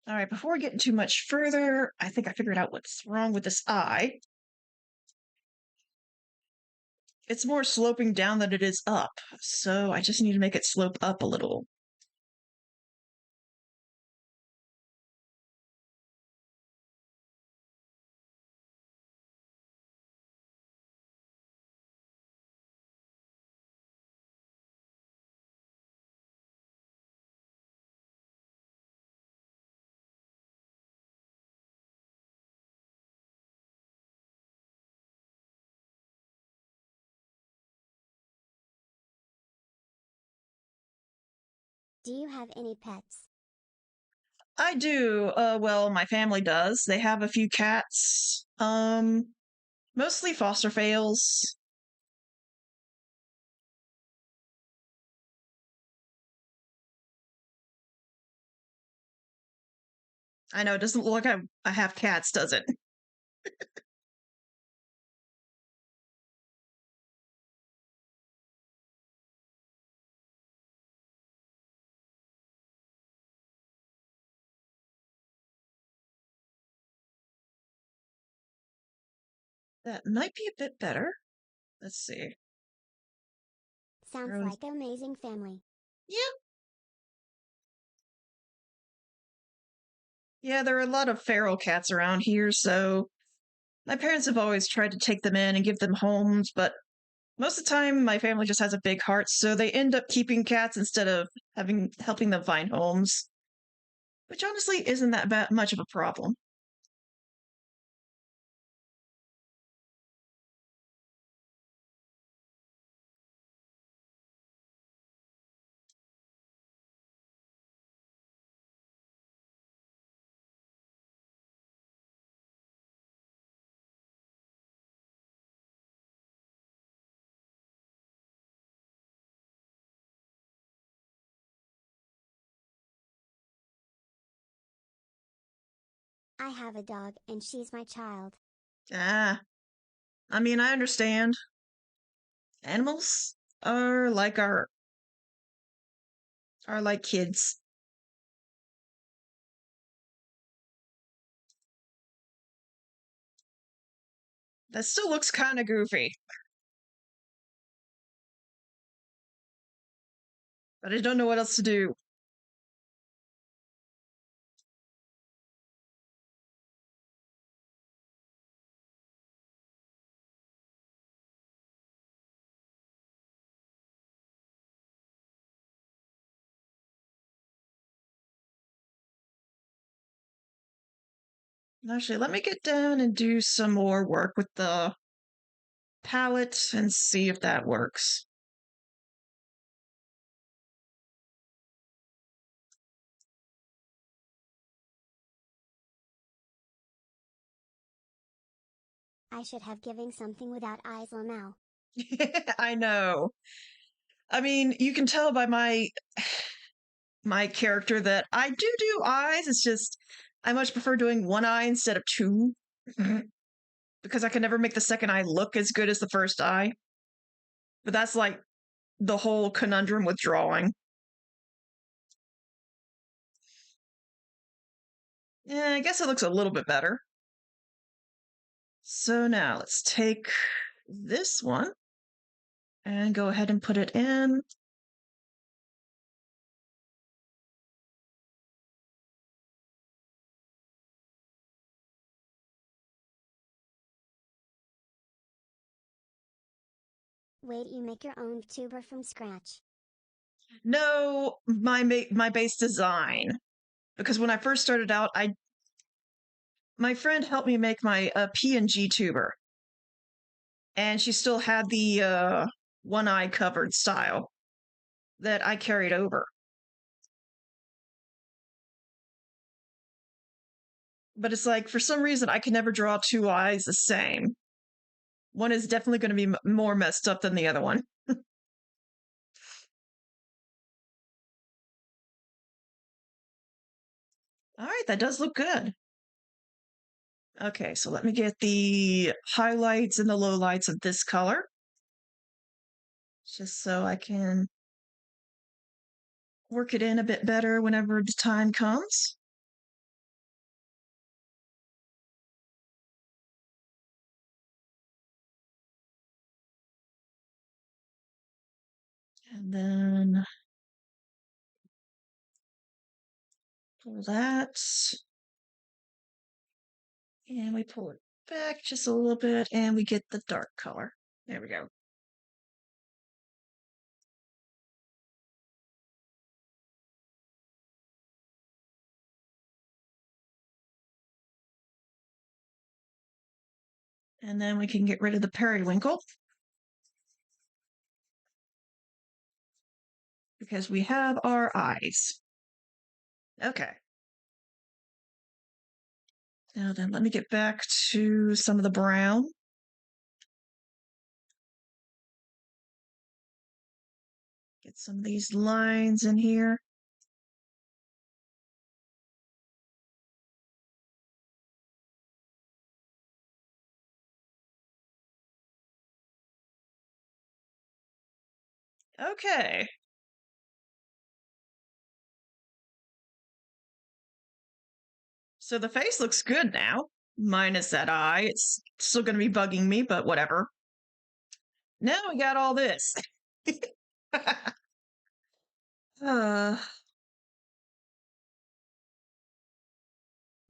All right, before we get too much further, I think I figured out what's wrong with this eye. It's more sloping down than it is up, so I just need to make it slope up a little. Do you have any pets? I do. Well, my family does. They have a few cats. Mostly foster fails. I know it doesn't look like I have cats, does it? That might be a bit better. Let's see. Sounds Really? like amazing family. Yeah, yeah, there are a lot of feral cats around here, so my parents have always tried to take them in and give them homes, but most of the time my family just has a big heart, so they end up keeping cats instead of helping them find homes, which honestly isn't that much of a problem. I have a dog and she's my child. Ah, I mean, I understand. Animals are like are like kids. That still looks kind of goofy, but I don't know what else to do. Actually, let me get down and do some more work with the palette and see if that works. I should have given something without eyes Lamau. I know. I mean, you can tell by my character that I do eyes. It's just I much prefer doing one eye instead of two because I can never make the second eye look as good as the first eye. But that's like the whole conundrum with drawing. Yeah, I guess it looks a little bit better. So now let's take this one and go ahead and put it in. Wait, you make your own tuber from scratch? No, my base design. Because when I first started out, I my friend helped me make my PNG tuber, and she still had the one eye covered style that I carried over. But it's like for some reason I can never draw two eyes the same. One is definitely going to be more messed up than the other one. All right, that does look good. Okay, so let me get the highlights and the lowlights of this color, just so I can work it in a bit better whenever the time comes. And then pull that, and we pull it back just a little bit, and we get the dark color. There we go. And then we can get rid of the periwinkle because we have our eyes. Okay. Now then, let me get back to some of the brown. Get some of these lines in here. Okay. So the face looks good now, minus that eye. It's still going to be bugging me, but whatever. Now we got all this. uh,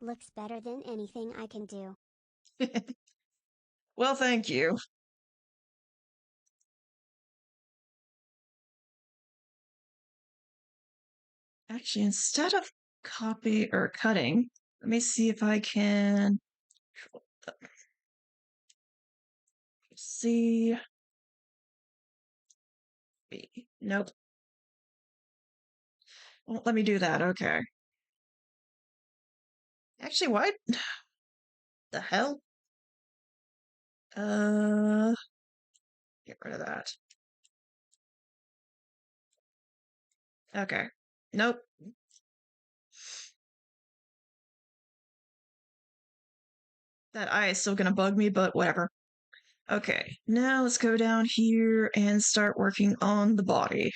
Looks better than anything I can do. well, thank you. Actually, instead of copy or cutting, let me see if I can C B. Nope. Won't let me do that. Okay. Actually, why the hell? Uh, get rid of that. Okay. Nope. That eye is still gonna bug me, but whatever. Okay, now let's go down here and start working on the body.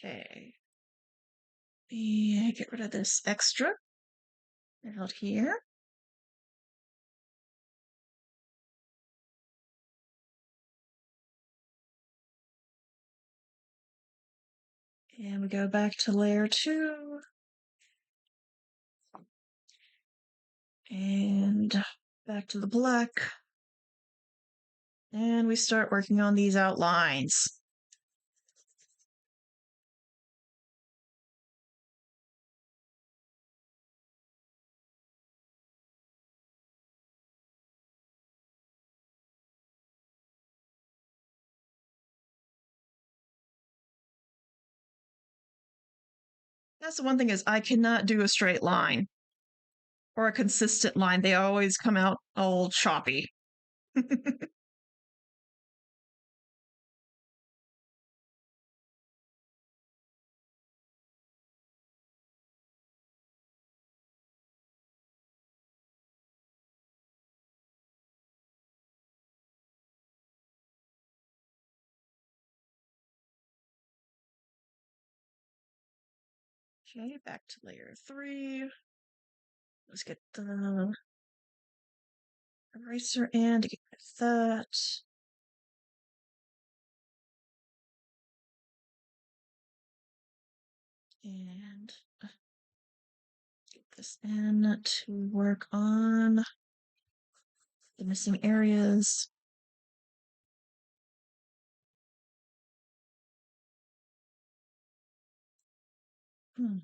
Okay. Get rid of this extra out here. And we go back to layer 2. And back to the black. And we start working on these outlines. That's the one thing is I cannot do a straight line or a consistent line. They always come out all choppy. Okay, back to layer 3. Let's get the eraser in to get rid of that. And get this in to work on the missing areas. Hmm.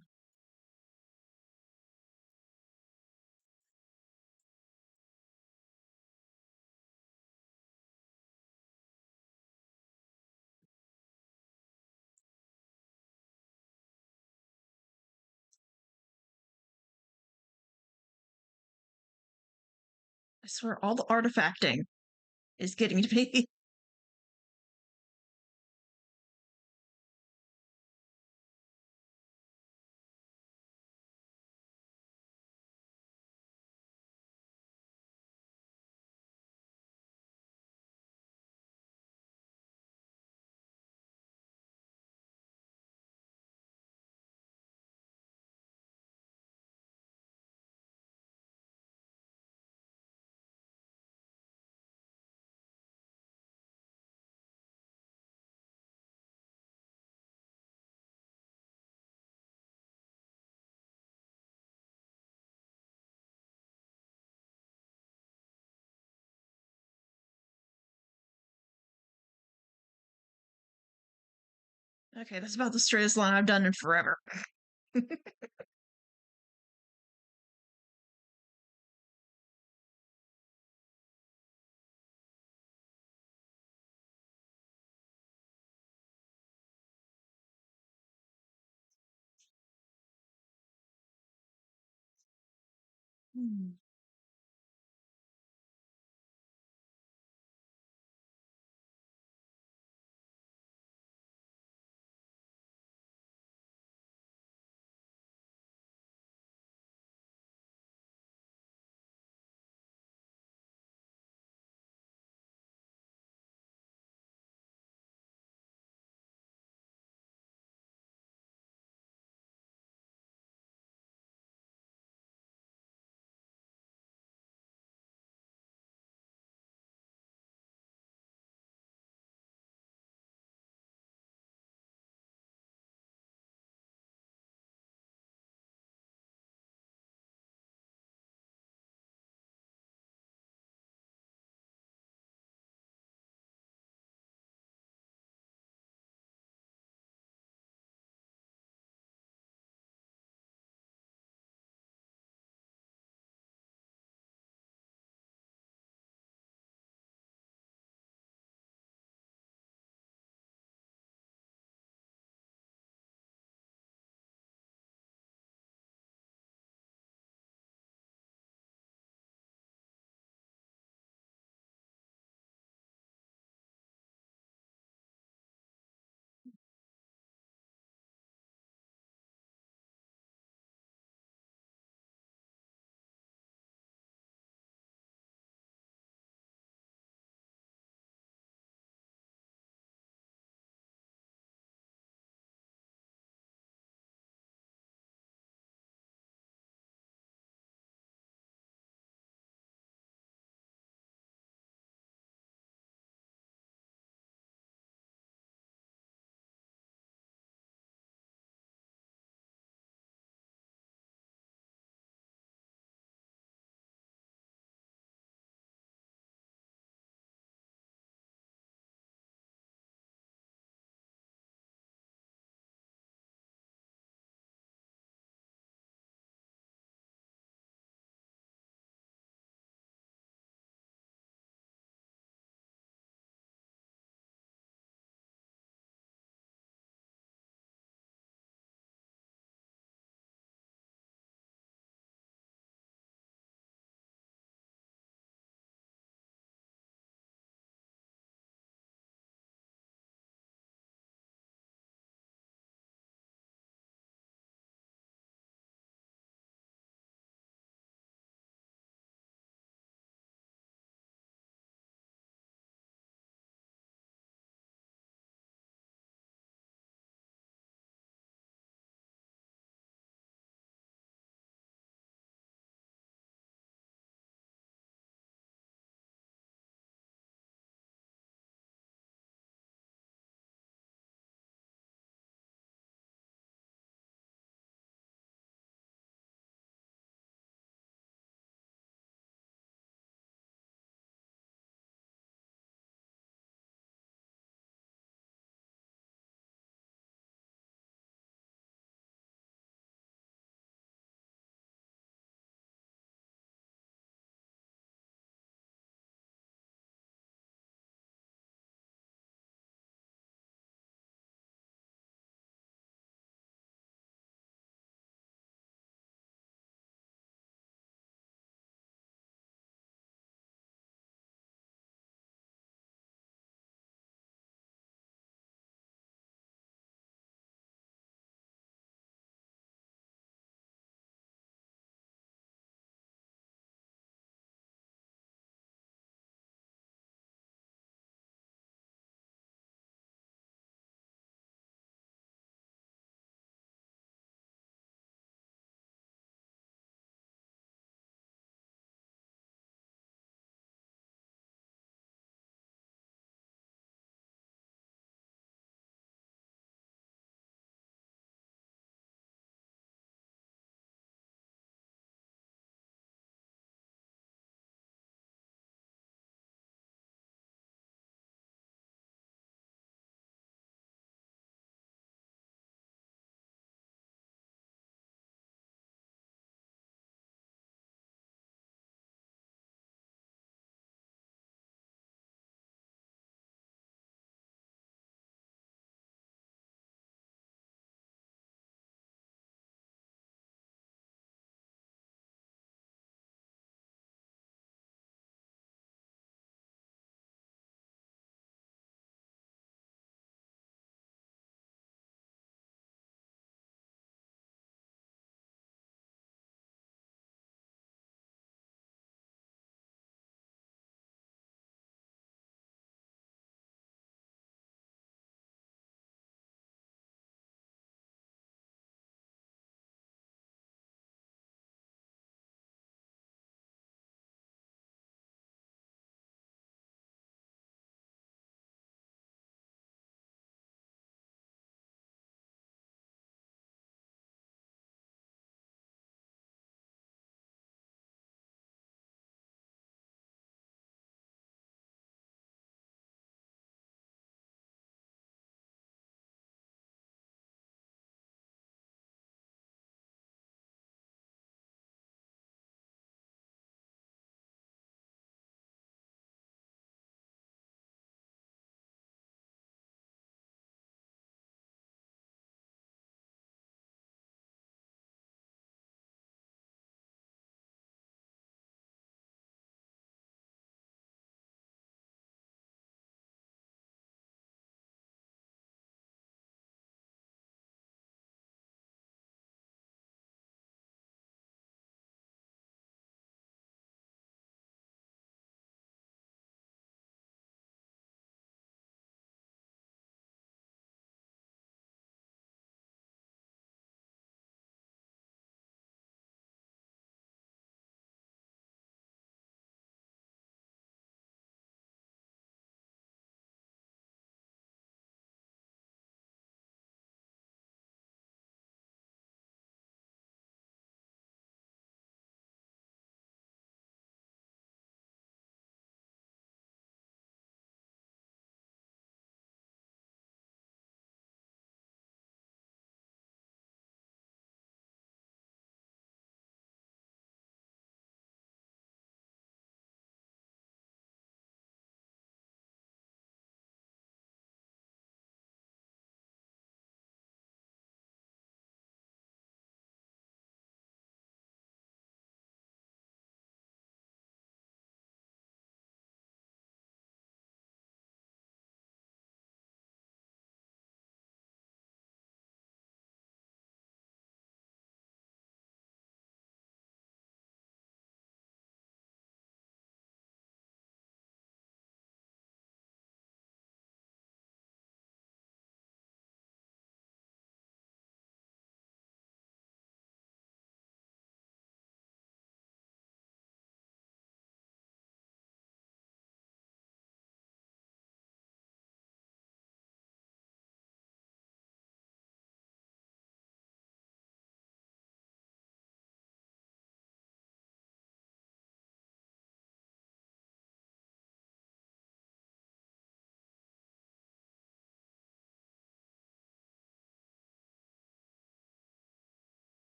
I swear all the artifacting is getting to me. Okay, that's about the straightest line I've done in forever. Hmm.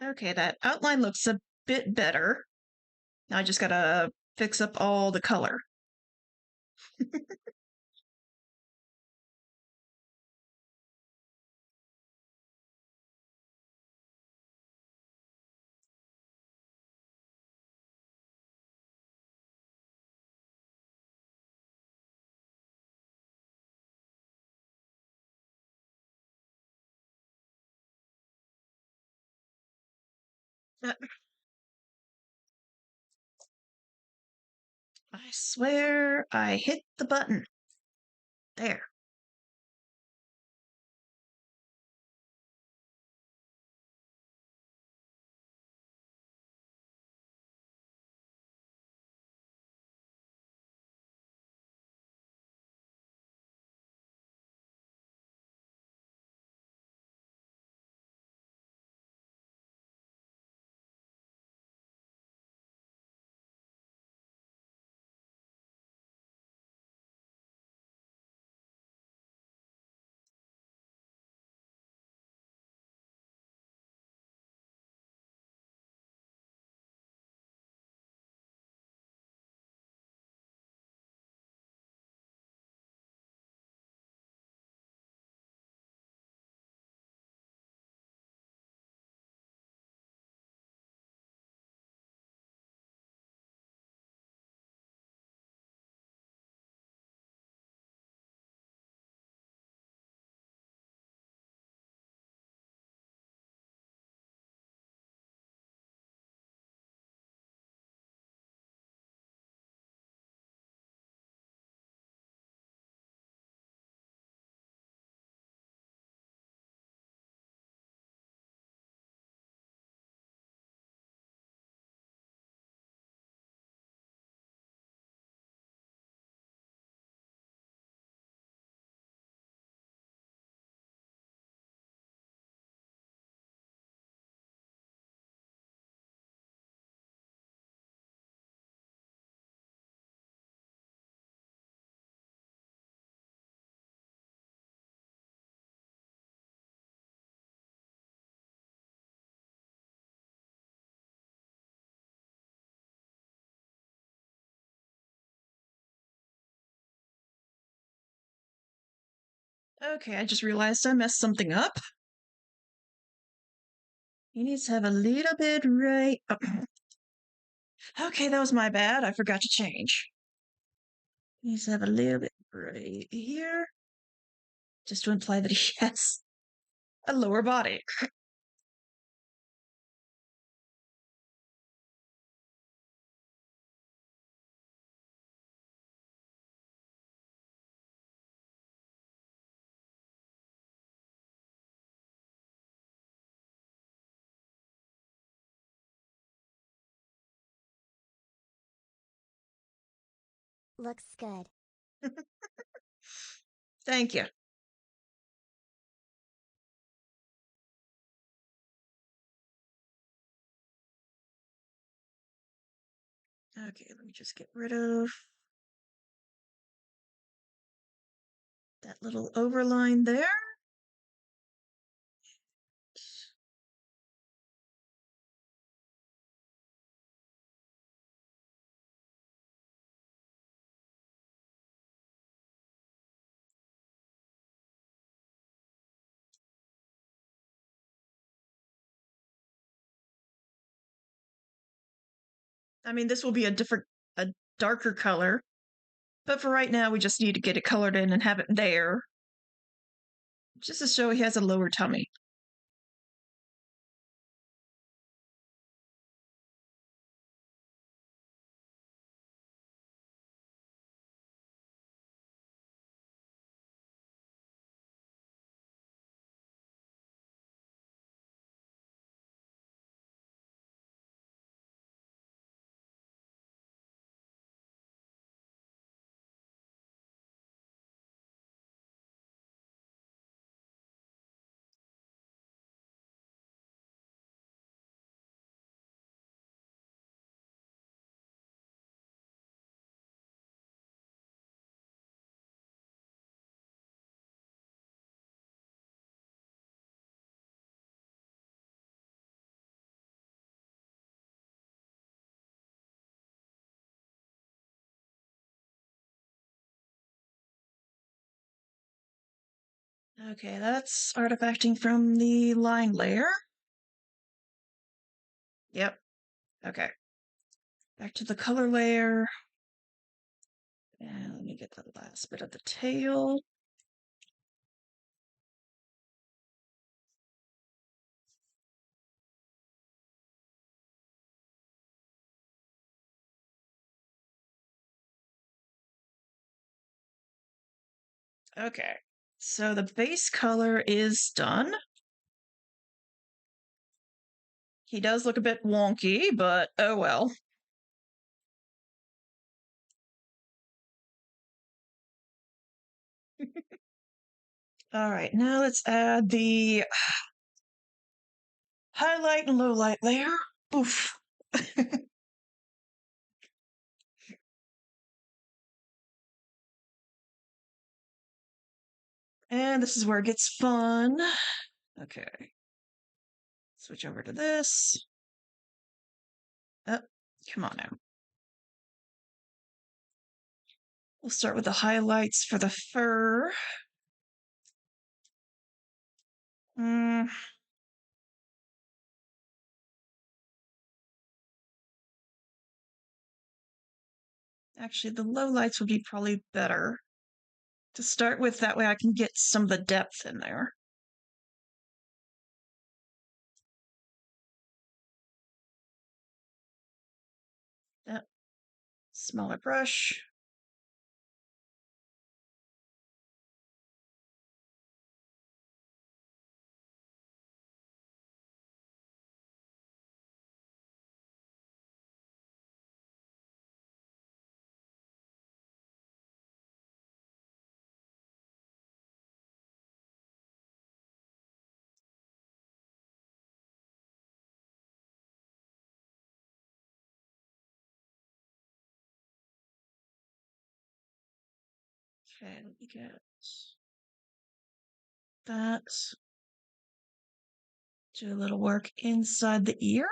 Okay, that outline looks a bit better. Now I just gotta fix up all the color. Uh, I swear I hit the button. There. Okay, I just realized I messed something up. He needs to have a little bit right. Okay, that was my bad. I forgot to change. He needs to have a little bit right here, just to imply that he has a lower body. Looks good. Thank you. Okay, let me just get rid of that little overline there. I mean, this will be a darker color, but for right now, we just need to get it colored in and have it there, just to show he has a lower tummy. Okay, that's artifacting from the line layer. Yep. Okay. Back to the color layer. And let me get the last bit of the tail. Okay, so the base color is done. He does look a bit wonky, but oh well. All right, now let's add the highlight and low light layer. Oof. And this is where it gets fun. Okay. Switch over to this. Oh, come on now. We'll start with the highlights for the fur. Hmm. Actually, the low lights would be probably better to start with. That way I can get some of the depth in there. Yep. Smaller brush. Okay, let me get that. Do a little work inside the ear.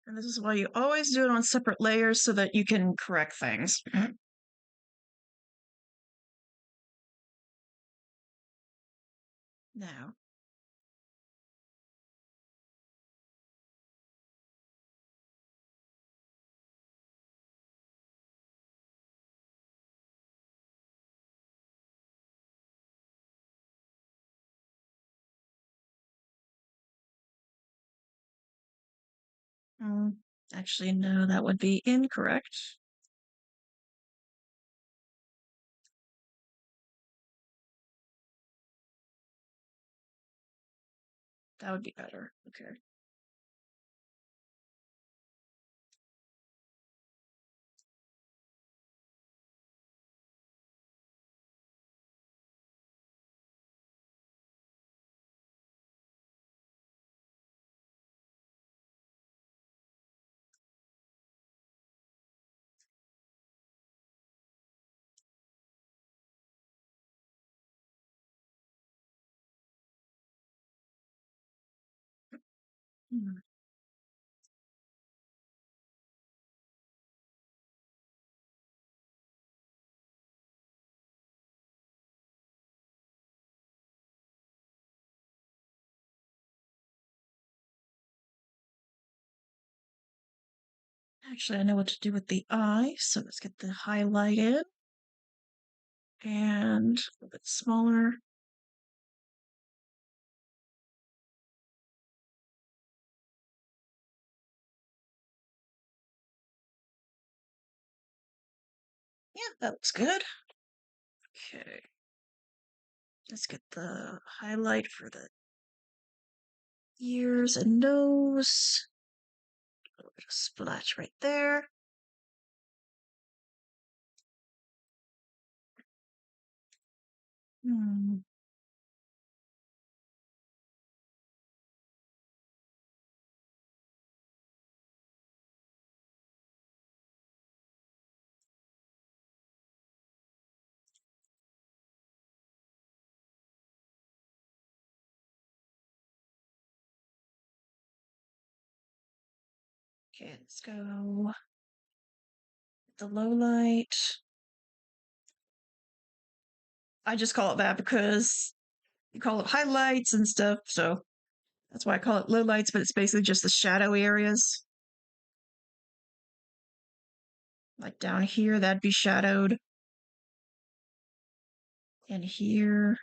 And this is why you always do it on separate layers so that you can correct things. Now, mm, actually, no, that would be incorrect. That would be better. Okay. Hmm. Actually, I know what to do with the eye, so let's get the highlight in. And a little bit smaller. Yeah, that looks good. Okay. Let's get the highlight for the ears and nose. A little bit of splash right there. Hmm. Okay, let's go with the low light. I just call it that because you call it highlights and stuff, so that's why I call it low lights, but it's basically just the shadowy areas. Like down here, that'd be shadowed. And here.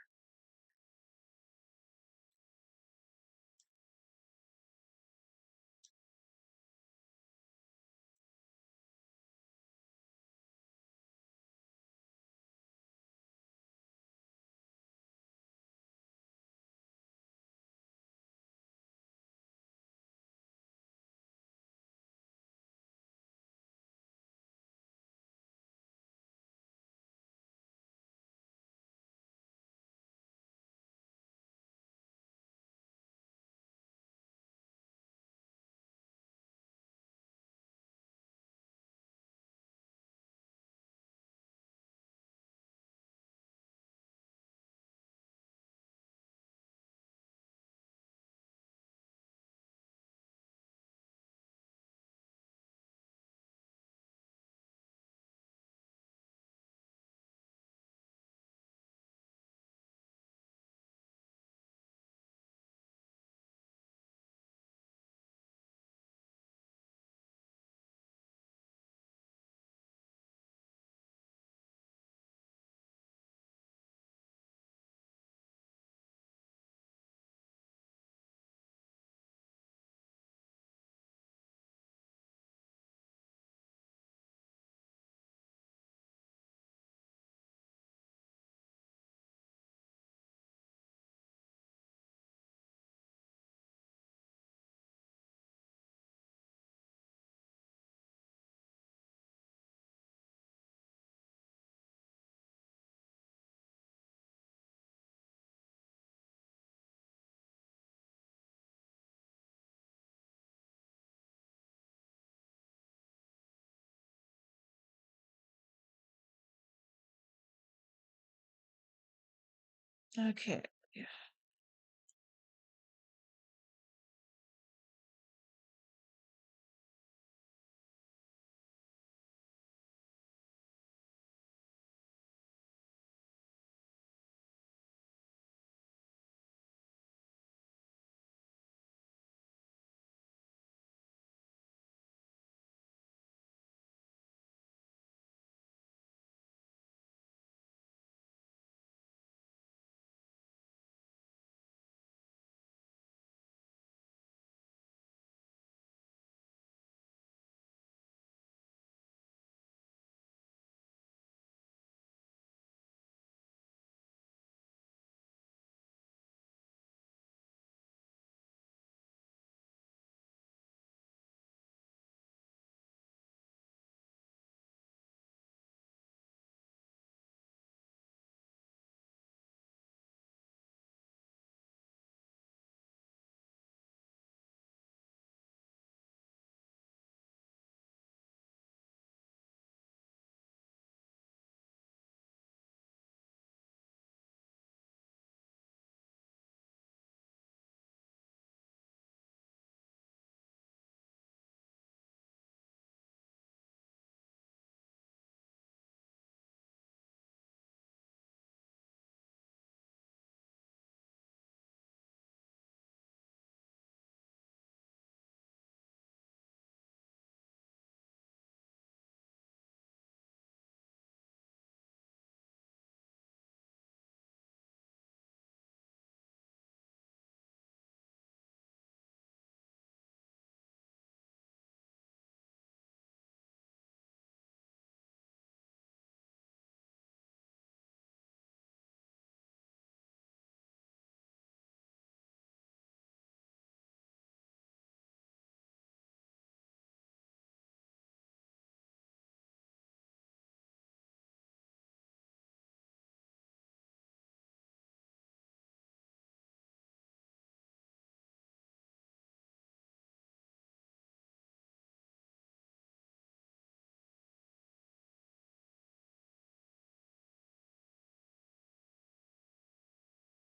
Okay.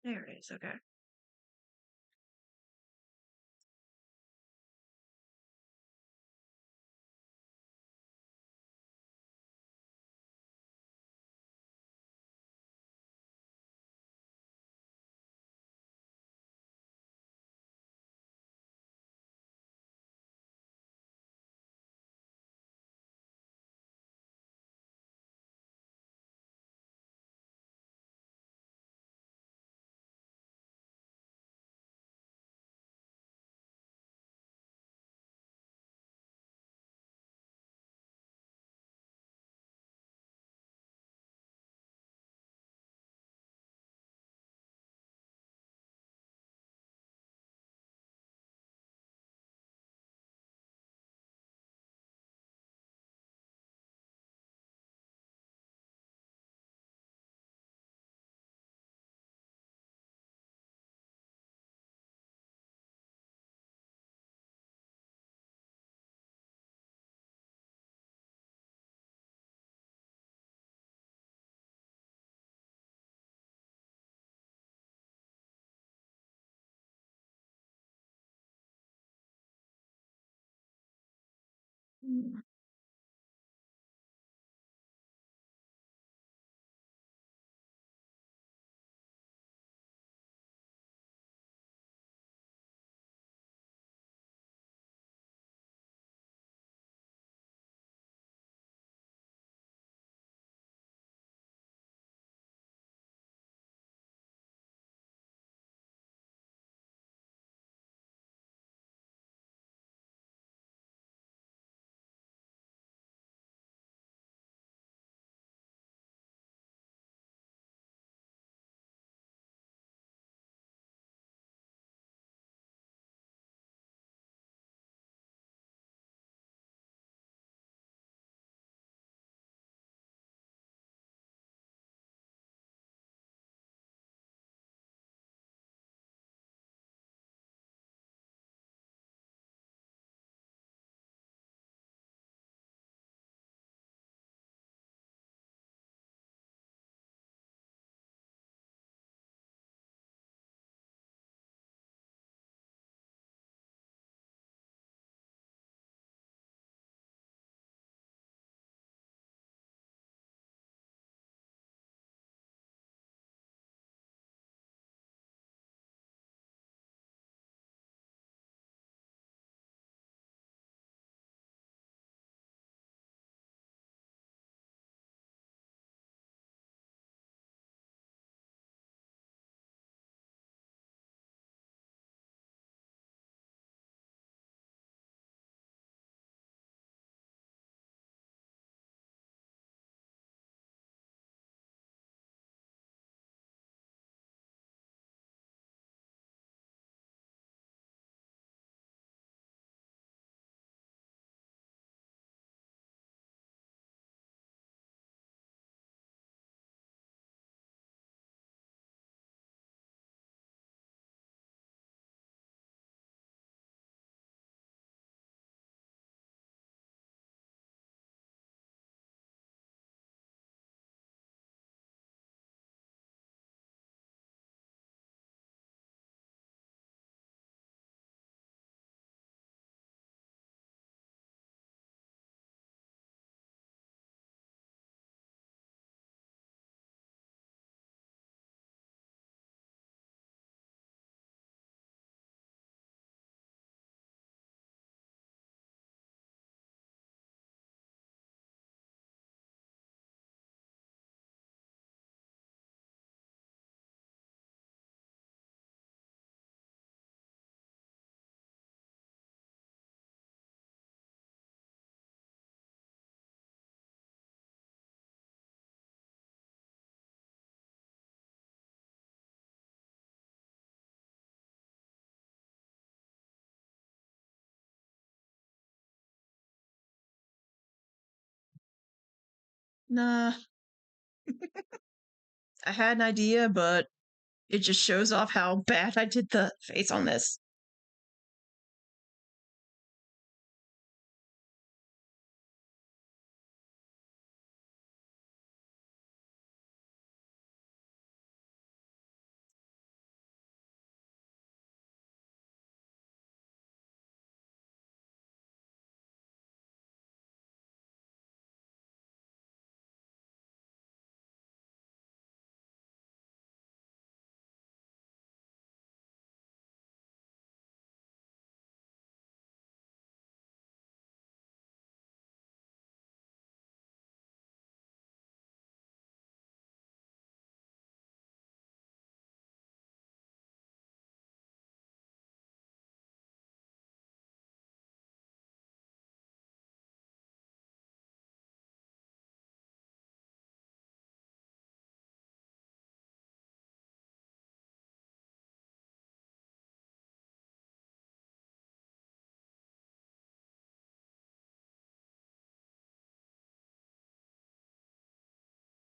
There it is. Okay. Mm. Nah, I had an idea, but it just shows off how bad I did the face on this.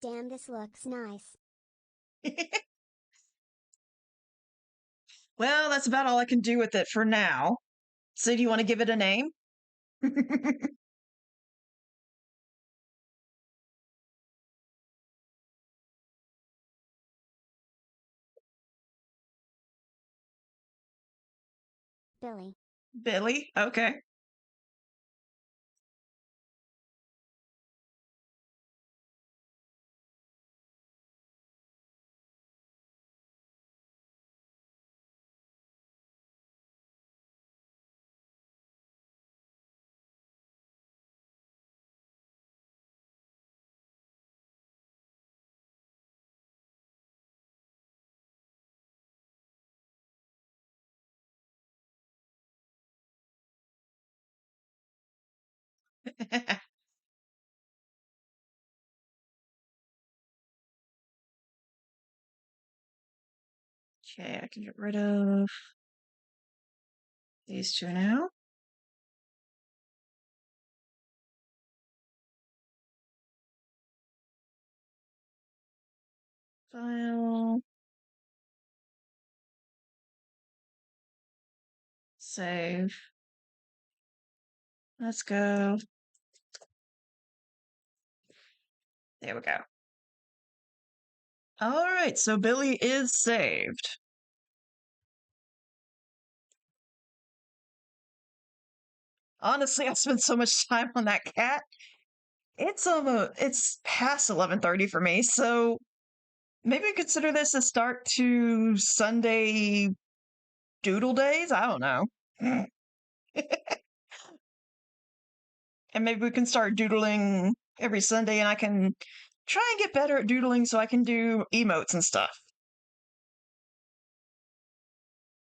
Damn, this looks nice. Well, that's about all I can do with it for now. So do you want to give it a name? Billy. Billy? Okay. Okay, I can get rid of these two now. File. Save. Let's go. There we go. All right, so Billy is saved. Honestly, I spent so much time on that cat. It's past 11:30 for me, so maybe consider this a start to Sunday doodle days. I don't know. And maybe we can start doodling every Sunday, and I can try and get better at doodling so I can do emotes and stuff.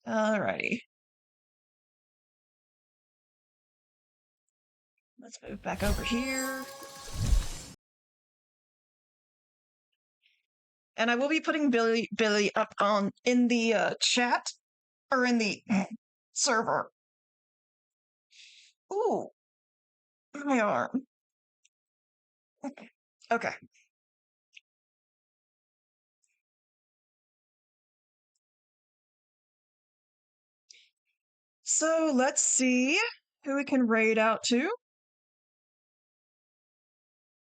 Alrighty. Let's move back over here. And I will be putting Billy up on in the chat or in the server. Ooh, my arm. Okay. So let's see who we can raid out to.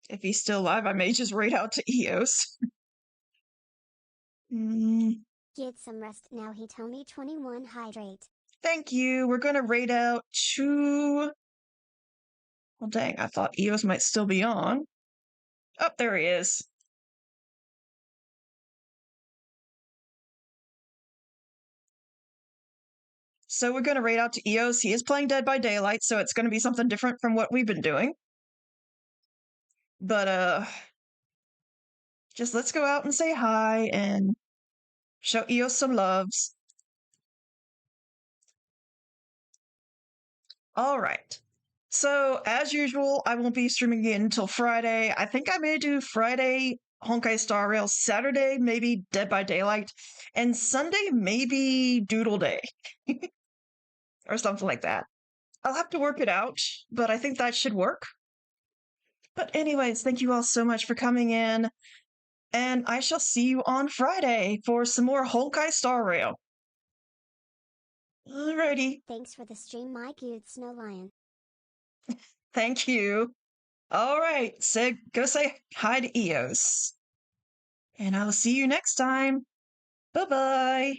If he's still alive, I may just raid out to EOS. Get some rest now, Hitomi 21 hydrate. Thank you. We're going to raid out to... Well, dang, I thought EOS might still be on. Oh, there he is. So we're going to raid out to EOS. He is playing Dead by Daylight, so it's going to be something different from what we've been doing. But, just let's go out and say hi and show EOS some loves. All right. So, as usual, I won't be streaming again until Friday. I think I may do Friday Honkai Star Rail, Saturday maybe Dead by Daylight, and Sunday maybe Doodle Day or something like that. I'll have to work it out, but I think that should work. But anyways, thank you all so much for coming in, and I shall see you on Friday for some more Honkai Star Rail. Alrighty. Thanks for the stream, my cute snow lion. Thank you. All right, so go say hi to EOS. And I'll see you next time. Bye-bye.